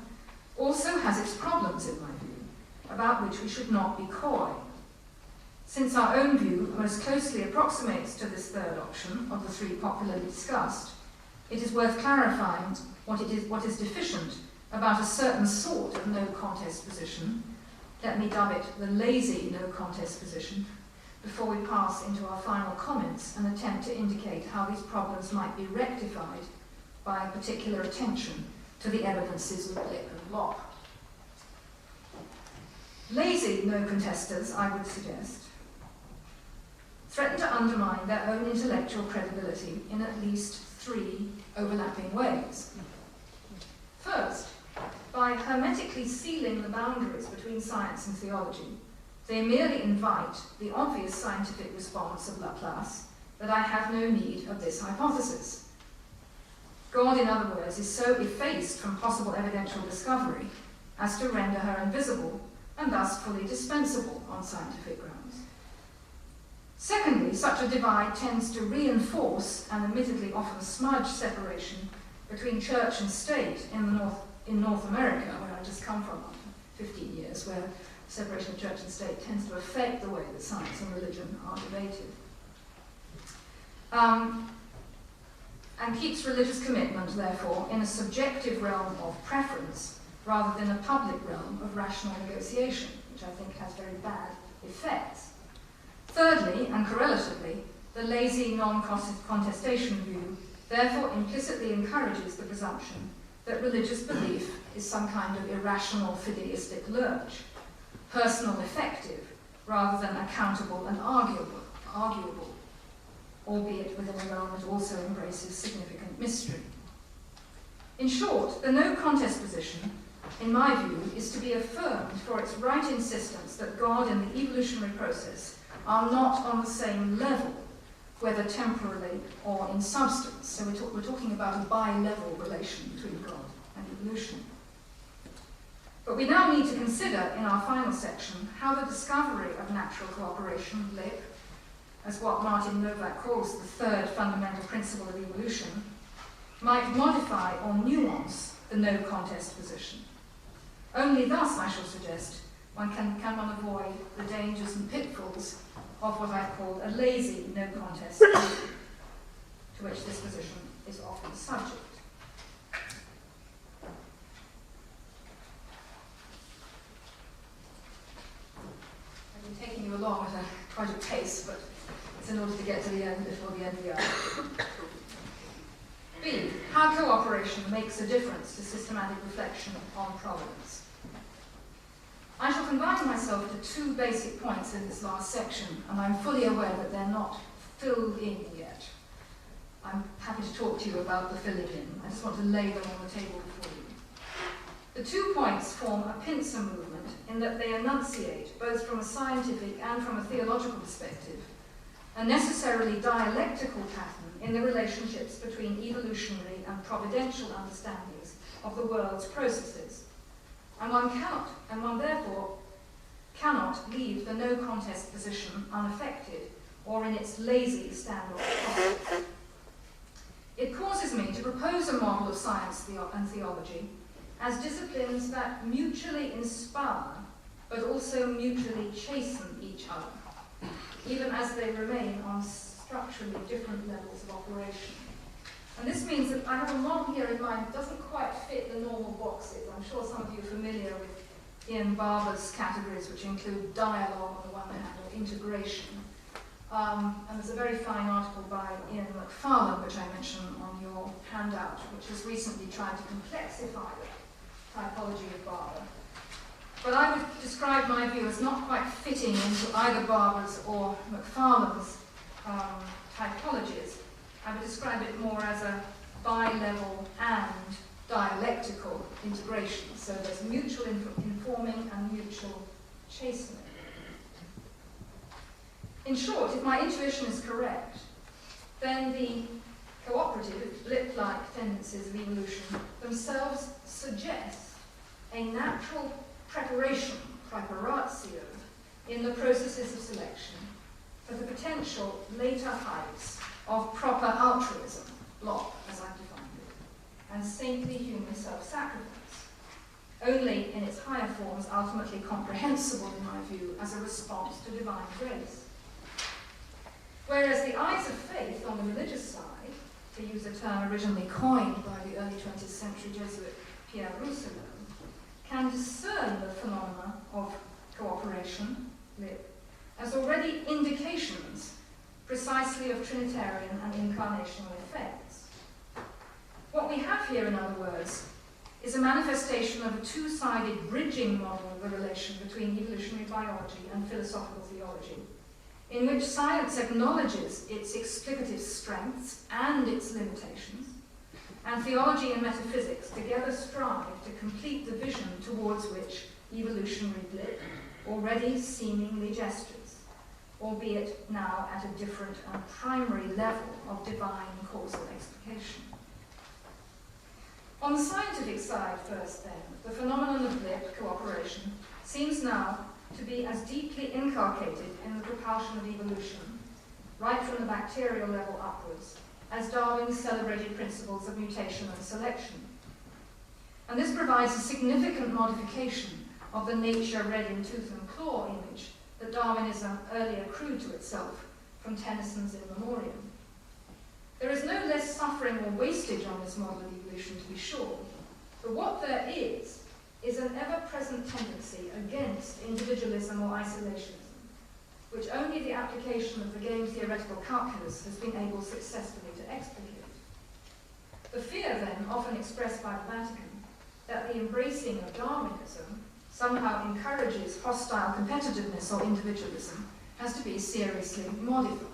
also has its problems, in my view, about which we should not be coy. Since our own view most closely approximates to this third option of the three popularly discussed, it is worth clarifying what is deficient about a certain sort of no-contest position. Let me dub it the lazy no-contest position, before we pass into our final comments and attempt to indicate how these problems might be rectified by a particular attention to the evidences of blip and lop. Lazy no-contesters, I would suggest, threaten to undermine their own intellectual credibility in at least 3 overlapping ways. First, by hermetically sealing the boundaries between science and theology, they merely invite the obvious scientific response of Laplace that I have no need of this hypothesis. God, in other words, is so effaced from possible evidential discovery as to render her invisible and thus fully dispensable on scientific grounds. Secondly, such a divide tends to reinforce and admittedly often smudge separation between church and state in North America, where I just come from after 15 years, where separation of church and state tends to affect the way that science and religion are debated. And keeps religious commitment, therefore, in a subjective realm of preference rather than a public realm of rational negotiation, which I think has very bad effects. Thirdly, and correlatively, the lazy non-contestation view therefore implicitly encourages the presumption that religious belief is some kind of irrational fideistic lurch, personal effective rather than accountable and arguable, albeit within a realm that also embraces significant mystery. In short, the no contest position, in my view, is to be affirmed for its right insistence that God and the evolutionary process are not on the same level, whether temporally or in substance. So we're talking about a bi-level relation between God and evolution. But we now need to consider in our final section how the discovery of natural cooperation, LIP, as what Martin Novak calls the third fundamental principle of evolution, might modify or nuance the no contest position. Only thus, I shall suggest, can one avoid the dangers and pitfalls of what I've called a lazy no contest view, to which this position is often subject. I've been taking you along at quite a pace, but it's in order to get to the end before the end of the hour. B. How cooperation makes a difference to systematic reflection on providence. I shall confine myself to 2 basic points in this last section, and I'm fully aware that they're not filled in yet. I'm happy to talk to you about the filling in. I just want to lay them on the table before you. The 2 points form a pincer movement in that they enunciate, both from a scientific and from a theological perspective, a necessarily dialectical pattern in the relationships between evolutionary and providential understandings of the world's processes. And one therefore cannot leave the no contest position unaffected or in its lazy standoff. It causes me to propose a model of science and theology as disciplines that mutually inspire but also mutually chasten each other, even as they remain on structurally different levels of operation. And this means that I have a model here in mind that doesn't quite fit the normal boxes. I'm sure some of you are familiar with Ian Barber's categories, which include dialogue on the one hand, or integration. And there's a very fine article by Ian McFarlane, which I mentioned on your handout, which has recently tried to complexify the typology of Barber. But I would describe my view as not quite fitting into either Barber's or McFarlane's typologies. I would describe it more as a bi-level and dialectical integration. So there's mutual informing and mutual chastening. In short, if my intuition is correct, then the cooperative, blip-like tendencies of evolution themselves suggest a natural preparation, preparatio, in the processes of selection for the potential later heights of proper altruism, Locke, as I've defined it, and saintly human self-sacrifice, only in its higher forms ultimately comprehensible, in my view, as a response to divine grace. Whereas the eyes of faith on the religious side, to use a term originally coined by the early 20th century Jesuit Pierre Rousseau, can discern the phenomena of cooperation, as already indications precisely of Trinitarian and incarnational effects. What we have here, in other words, is a manifestation of a two-sided bridging model of the relation between evolutionary biology and philosophical theology, in which science acknowledges its explicative strengths and its limitations, and theology and metaphysics together strive to complete the vision towards which evolutionary blip already seemingly gestures, albeit now at a different and primary level of divine causal explication. On the scientific side first then, the phenomenon of blip cooperation seems now to be as deeply inculcated in the propulsion of evolution, right from the bacterial level upwards, as Darwin's celebrated principles of mutation and selection. And this provides a significant modification of the nature red in tooth and claw image that Darwinism earlier accrued to itself from Tennyson's In Memoriam. There is no less suffering or wastage on this model of evolution, to be sure, but what there is an ever-present tendency against individualism or isolationism, which only the application of the game theoretical calculus has been able successfully to explicate. The fear, then, often expressed by the Vatican, that the embracing of Darwinism somehow encourages hostile competitiveness or individualism has to be seriously modified.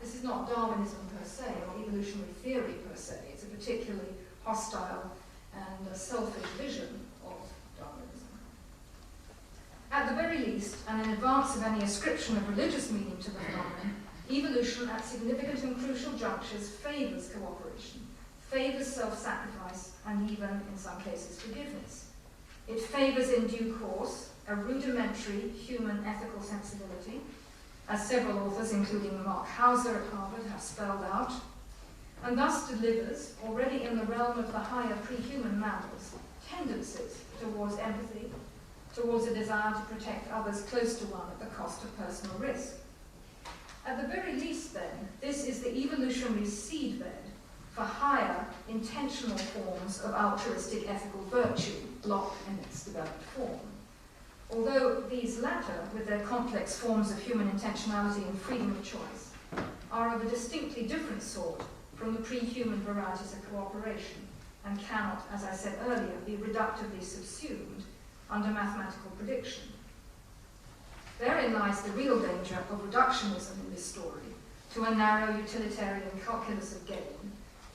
This is not Darwinism per se, or evolutionary theory per se. It's a particularly hostile and selfish vision of Darwinism. At the very least, and in advance of any ascription of religious meaning to the phenomenon, evolution at significant and crucial junctures favours cooperation, favours self-sacrifice, and even, in some cases, forgiveness. It favours in due course a rudimentary human ethical sensibility, as several authors, including Mark Hauser at Harvard, have spelled out, and thus delivers, already in the realm of the higher pre-human mammals, tendencies towards empathy, towards a desire to protect others close to one at the cost of personal risk. At the very least, then, this is the evolutionary seedbed for higher, intentional forms of altruistic ethical virtue, Locke in its developed form. Although these latter, with their complex forms of human intentionality and freedom of choice, are of a distinctly different sort from the pre-human varieties of cooperation, and cannot, as I said earlier, be reductively subsumed under mathematical prediction. Therein lies the real danger of reductionism in this story to a narrow utilitarian calculus of gain,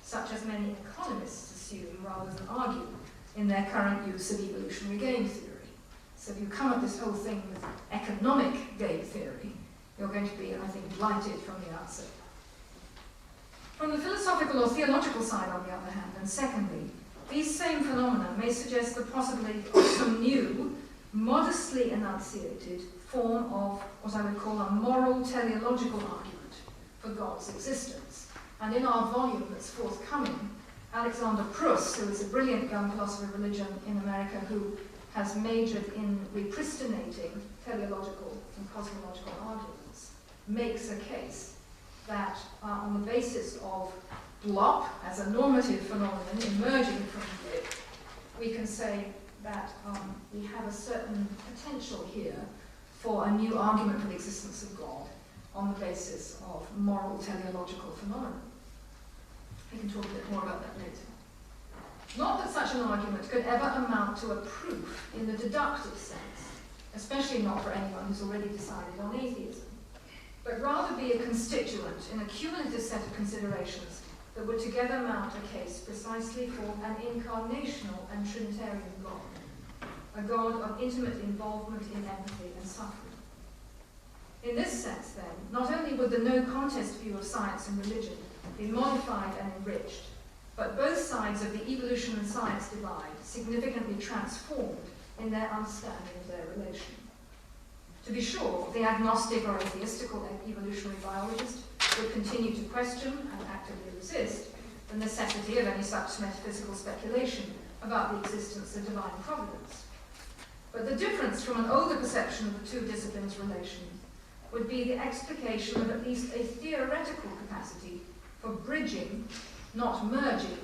such as many economists assume rather than argue in their current use of evolutionary game theory. So if you come at this whole thing with economic game theory, you're going to be, I think, blighted from the outset. From the philosophical or theological side, on the other hand, and secondly, these same phenomena may suggest the possibility of some new, modestly enunciated form of what I would call a moral teleological argument for God's existence. And in our volume that's forthcoming, Alexander Pruss, who is a brilliant young philosopher of religion in America who has majored in repristinating teleological and cosmological arguments, makes a case that on the basis of blop as a normative phenomenon emerging from blip, we can say that we have a certain potential here for a new argument for the existence of God on the basis of moral teleological phenomena. We can talk a bit more about that later. Not that such an argument could ever amount to a proof in the deductive sense, especially not for anyone who's already decided on atheism, but rather be a constituent in a cumulative set of considerations that would together mount a case precisely for an incarnational and Trinitarian God, a God of intimate involvement in empathy and suffering. In this sense, then, not only would the no-contest view of science and religion be modified and enriched, but both sides of the evolution and science divide significantly transformed in their understanding of their relation. To be sure, the agnostic or atheistical evolutionary biologist would continue to question and actively resist the necessity of any such metaphysical speculation about the existence of divine providence. But the difference from an older perception of the two disciplines' relation would be the explication of at least a theoretical capacity for bridging, not merging,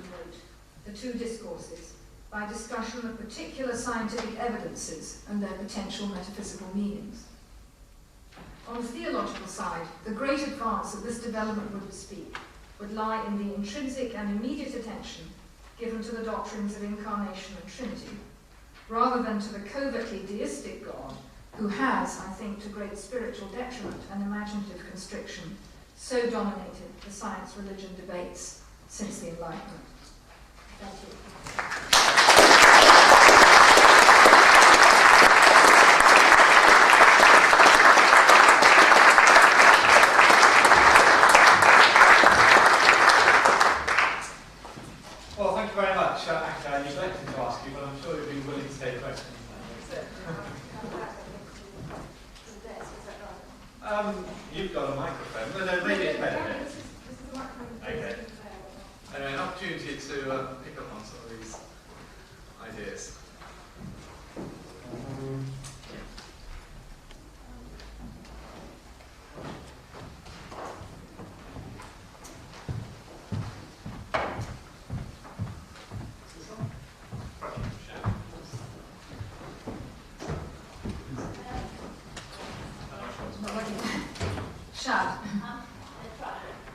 the two discourses by discussion of particular scientific evidences and their potential metaphysical meanings. On the theological side, the great advance of this development would bespeak would lie in the intrinsic and immediate attention given to the doctrines of incarnation and Trinity, rather than to the covertly deistic God who has, I think, to great spiritual detriment and imaginative constriction, so dominated the science-religion debates since the Enlightenment. Thank you. Well, thank you very much. Actually, I neglected to ask you, but I'm sure you'll be willing to take questions. You've got a microphone. No, maybe it's better. Okay. Anyway, an opportunity to pick up on some of these ideas.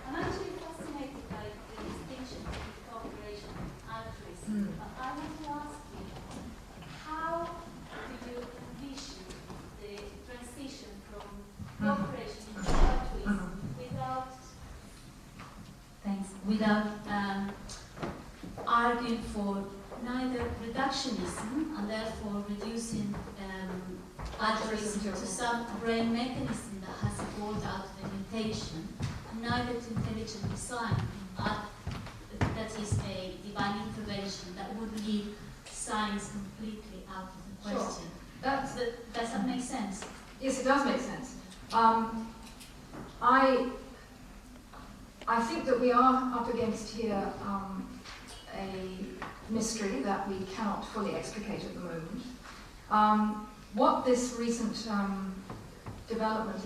I'm actually fascinated by the distinction between cooperation and altruism. But I want to ask you, how do you envision the transition from cooperation to altruism without arguing for neither reductionism and therefore reducing altruism to some brain mechanism that has evolved out of imitation, and neither to intelligent design, that is a divine intervention that would leave science completely out of the question. Sure. Does that make sense? Yes, it does make sense. I think that we are up against here a mystery that we cannot fully explicate at the moment. What this recent development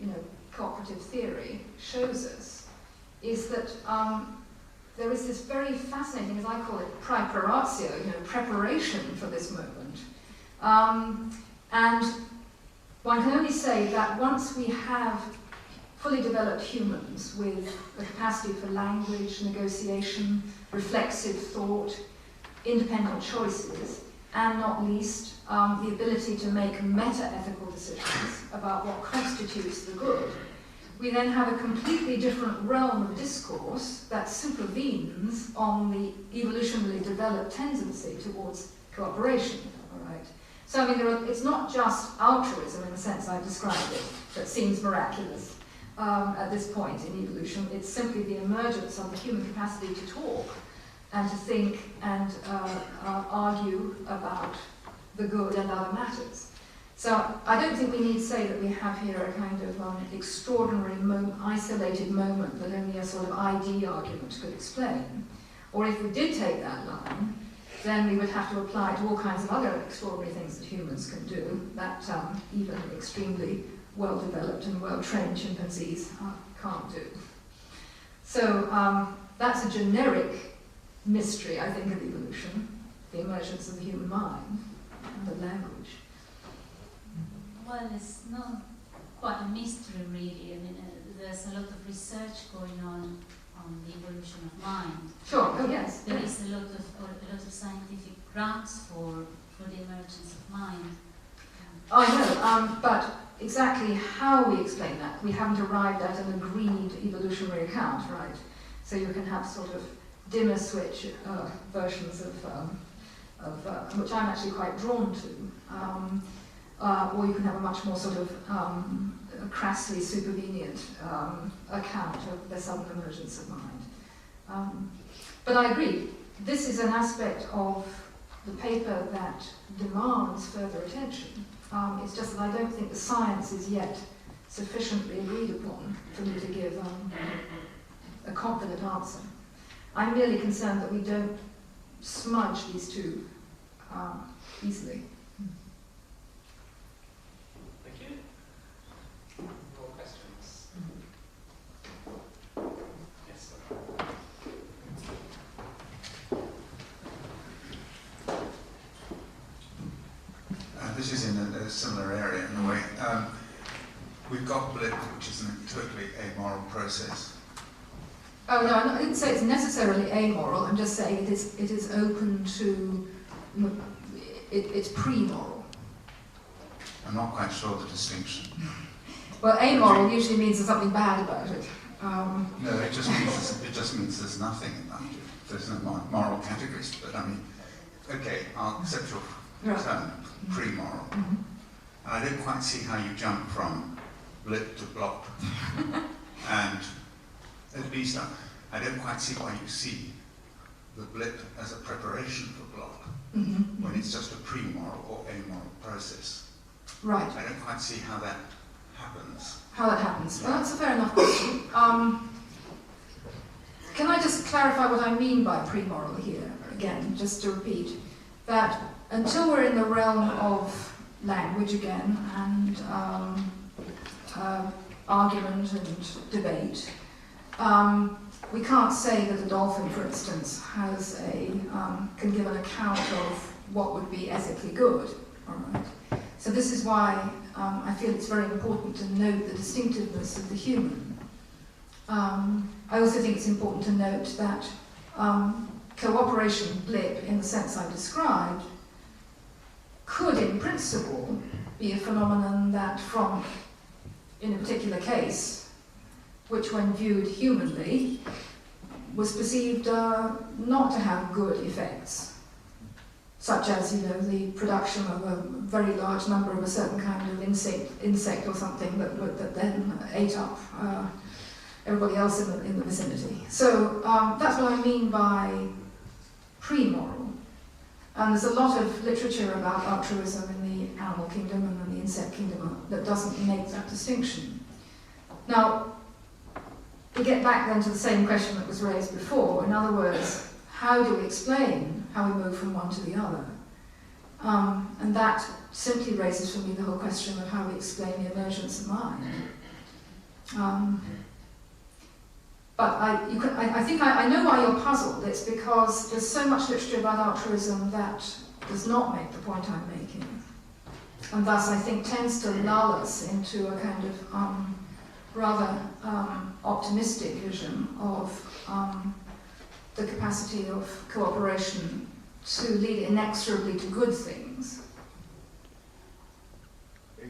in cooperative theory shows us is that there is this very fascinating, as I call it, preparatio, preparation for this moment. And one can only say that once we have fully developed humans with a capacity for language, negotiation, reflexive thought, independent choices, and not least the ability to make meta-ethical decisions about what constitutes the good, we then have a completely different realm of discourse that supervenes on the evolutionarily developed tendency towards cooperation. All right. So I mean, it's not just altruism in the sense I've described it that seems miraculous at this point in evolution. It's simply the emergence of the human capacity to talk and to think and argue about the good and other matters. So I don't think we need to say that we have here a kind of extraordinary, isolated moment that only a sort of ID argument could explain. Or if we did take that line, then we would have to apply it to all kinds of other extraordinary things that humans can do that even extremely well-developed and well-trained chimpanzees can't do. So that's a generic mystery, I think, of evolution, the emergence of the human mind and the language. Well, it's not quite a mystery, really. I mean, there's a lot of research going on the evolution of mind. Sure. Oh, yes. There is a lot of scientific grounds for the emergence of mind. I know, but exactly how we explain that, we haven't arrived at an agreed evolutionary account, right? So you can have sort of dimmer switch versions of which I'm actually quite drawn to, or you can have a much more sort of crassly supervenient account of the sudden emergence of mind. But I agree, this is an aspect of the paper that demands further attention. It's just that I don't think the science is yet sufficiently agreed upon for me to give a confident answer. I'm merely concerned that we don't smudge these two easily. Thank you. More questions? Yes, sir. This is in a similar area in a way. We've got blip, which is a totally amoral process. Oh no, I didn't say it's necessarily amoral. I'm just saying it is open to. It's pre-moral. I'm not quite sure of the distinction. Well, amoral usually means there's something bad about it. No, it just means there's nothing about it. There's no moral categories. But I mean, okay, I'll accept your term, pre-moral. Mm-hmm. And I don't quite see how you jump from blip to blop. And at least I don't quite see why you see the blip as a preparation for blop, Mm-hmm. when it's just a pre-moral or amoral process. Right. I don't quite see how that happens. How that happens. Well, that's a fair enough question. Can I just clarify what I mean by pre-moral here? Again, just to repeat, that until we're in the realm of language again, and argument and debate, we can't say that a dolphin, for instance, can give an account of what would be ethically good. All right. So this is why I feel it's very important to note the distinctiveness of the human. I also think it's important to note that cooperation blip, in the sense I described, could in principle be a phenomenon that in a particular case, which when viewed humanly, was perceived not to have good effects, such as, the production of a very large number of a certain kind of insect or something that then ate up everybody else in the vicinity. So that's what I mean by pre-moral. And there's a lot of literature about altruism in the animal kingdom and in the insect kingdom that doesn't make that distinction. Now, we get back then to the same question that was raised before. In other words, how do we explain how we move from one to the other? And that simply raises for me the whole question of how we explain the emergence of mind. But I think I know why you're puzzled. It's because there's so much literature about altruism that does not make the point I'm making. And thus, I think, tends to lull us into a kind of rather optimistic vision of the capacity of cooperation to lead inexorably to good things.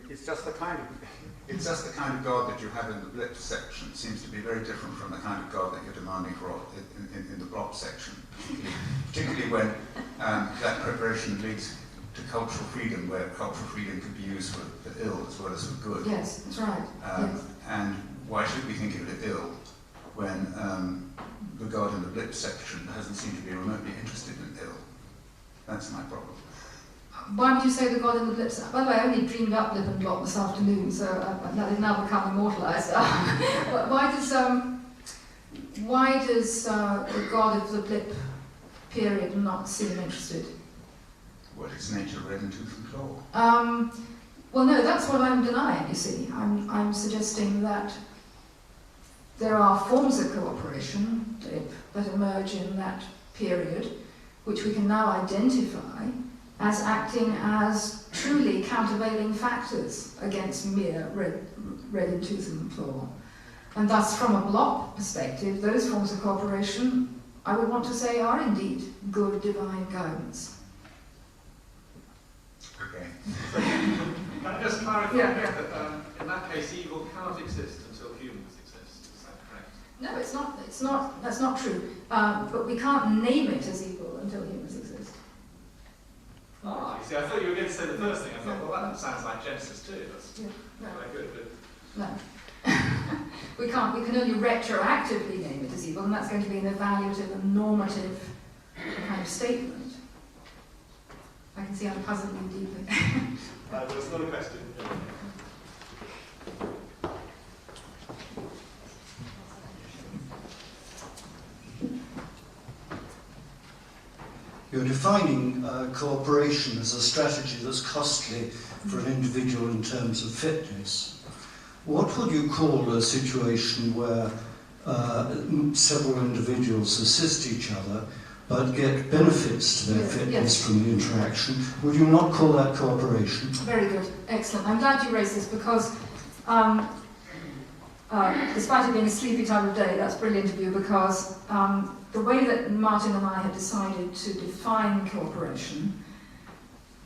It's just the kind of God that you have in the blip section. It seems to be very different from the kind of God that you're demanding for in the blop section, particularly when that preparation leads to cultural freedom, where cultural freedom can be used for ill as well as for good. Yes, that's right. Yes. And why should we think of it ill when the God in the blip section doesn't seem to be remotely interested in ill? That's my problem. Why would you say the God in the blip? By the way, I only dreamed up blip and blop this afternoon, so they've now become immortalised. Why does the God of the blip period not seem interested? What is nature red in tooth and claw? Well, no, that's what I'm denying, you see. I'm suggesting that there are forms of cooperation that emerge in that period, which we can now identify as acting as truly countervailing factors against mere red in tooth and claw. And thus, from a block perspective, those forms of cooperation, I would want to say, are indeed good divine guidance. Okay. Can I just clarify Yeah. that in that case evil cannot exist until humans exist? Is that correct? No, it's not. That's not true. But we can't name it as evil until humans exist. Ah, you see, I thought you were going to say the first thing. I thought, well, that sounds like Genesis 2. That's No. very good. But No. We can't. We can only retroactively name it as evil, and that's going to be an evaluative and normative kind of statement. I can see I'm puzzling you deeply. there's another question. You're defining cooperation as a strategy that's costly for an individual in terms of fitness. What would you call a situation where several individuals assist each other but get benefits to their fitness from the interaction? Would you not call that cooperation? Very good. Excellent. I'm glad you raised this because despite it being a sleepy time of day, that's brilliant of you because the way that Martin and I have decided to define cooperation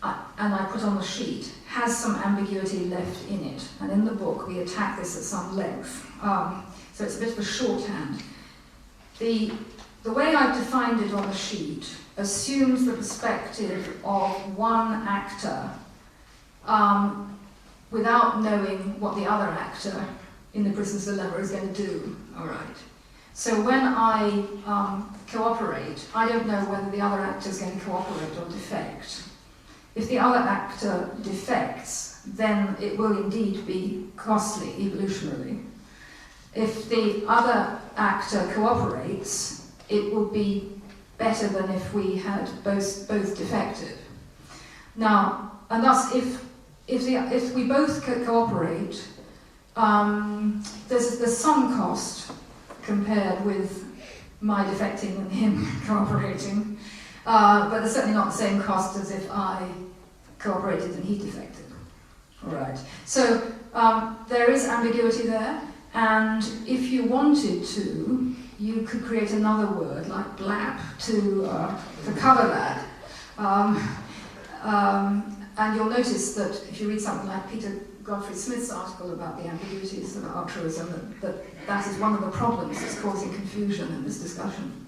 and I put on the sheet, has some ambiguity left in it. And in the book, we attack this at some length. So it's a bit of a shorthand. The way I've defined it on the sheet assumes the perspective of one actor without knowing what the other actor in the prisoner's dilemma is going to do. All right. So when I cooperate, I don't know whether the other actor is going to cooperate or defect. If the other actor defects, then it will indeed be costly evolutionarily. If the other actor cooperates, it would be better than if we had both defected. Now, and thus, if we both cooperate, there's some cost compared with my defecting and him cooperating, but there's certainly not the same cost as if I cooperated and he defected. All right. So there is ambiguity there, and if you wanted to, you could create another word like blap to cover that. And you'll notice that if you read something like Peter Godfrey Smith's article about the ambiguities of altruism, that is one of the problems that's causing confusion in this discussion.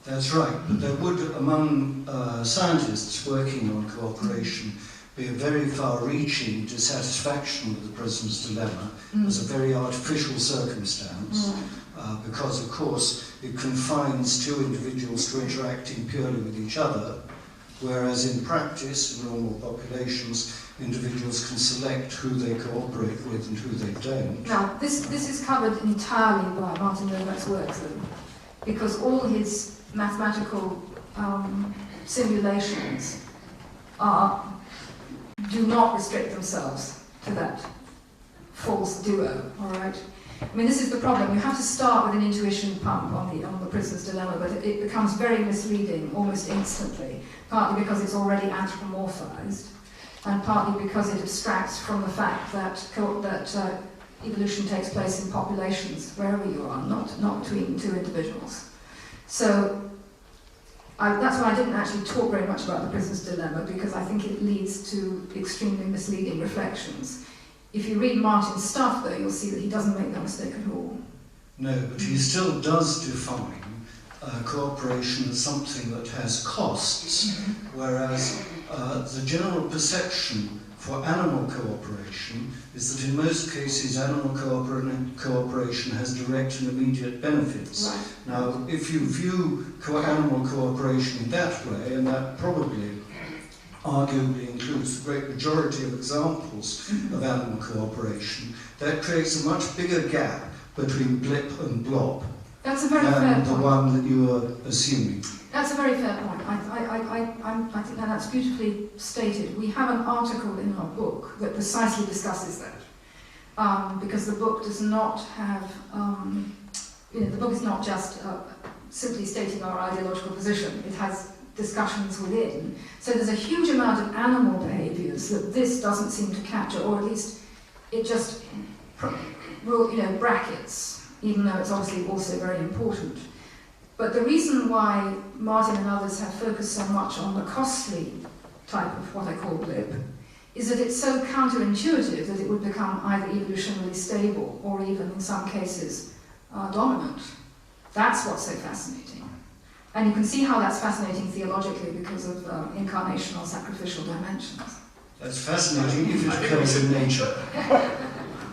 That's right, but there would, among scientists working on cooperation, be a very far-reaching dissatisfaction with the prisoner's dilemma as a very artificial circumstance, because, of course, it confines two individuals to interacting purely with each other, whereas in practice, in normal populations, individuals can select who they cooperate with and who they don't. Now, this is covered entirely by Martin Novak's work, though, because all his mathematical simulations do not restrict themselves to that false duo, all right? I mean, this is the problem. You have to start with an intuition pump on the prisoner's dilemma, but it becomes very misleading almost instantly, partly because it's already anthropomorphized, and partly because it abstracts from the fact that evolution takes place in populations, wherever you are, not between two individuals. So that's why I didn't actually talk very much about the prisoner's dilemma, because I think it leads to extremely misleading reflections. If you read Martin's stuff, though, you'll see that he doesn't make that mistake at all. No, but he still does define cooperation as something that has costs, whereas the general perception for animal cooperation is that in most cases animal cooperation has direct and immediate benefits. Right. Now, if you view animal cooperation in that way, and that probably arguably includes the great majority of examples of animal cooperation, that creates a much bigger gap between blip and blob That's a very fair than the point. one that you are assuming. That's a very fair point. I think that's beautifully stated. We have an article in our book that precisely discusses that, because the book does not have, the book is not just simply stating our ideological position. It has discussions within. So there's a huge amount of animal behaviours that this doesn't seem to capture, or at least it just brackets, even though it's obviously also very important. But the reason why Martin and others have focused so much on the costly type of what I call blip is that it's so counterintuitive that it would become either evolutionarily stable or even in some cases dominant. That's what's so fascinating. And you can see how that's fascinating theologically because of incarnational sacrificial dimensions. That's fascinating if it occurs in nature.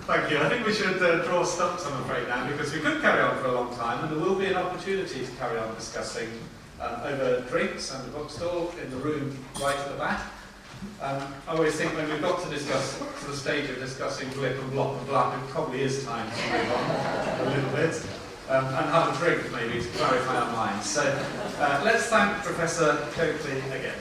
Thank you. I think we should draw stops, I'm afraid, now, because we could carry on for a long time, and there will be an opportunity to carry on discussing over drinks and a bookstall in the room right at the back. I always think when we've got to the stage of discussing blip and blop and blap, it probably is time to move on a little bit and have a drink, maybe, to clarify our minds. So let's thank Professor Coakley again.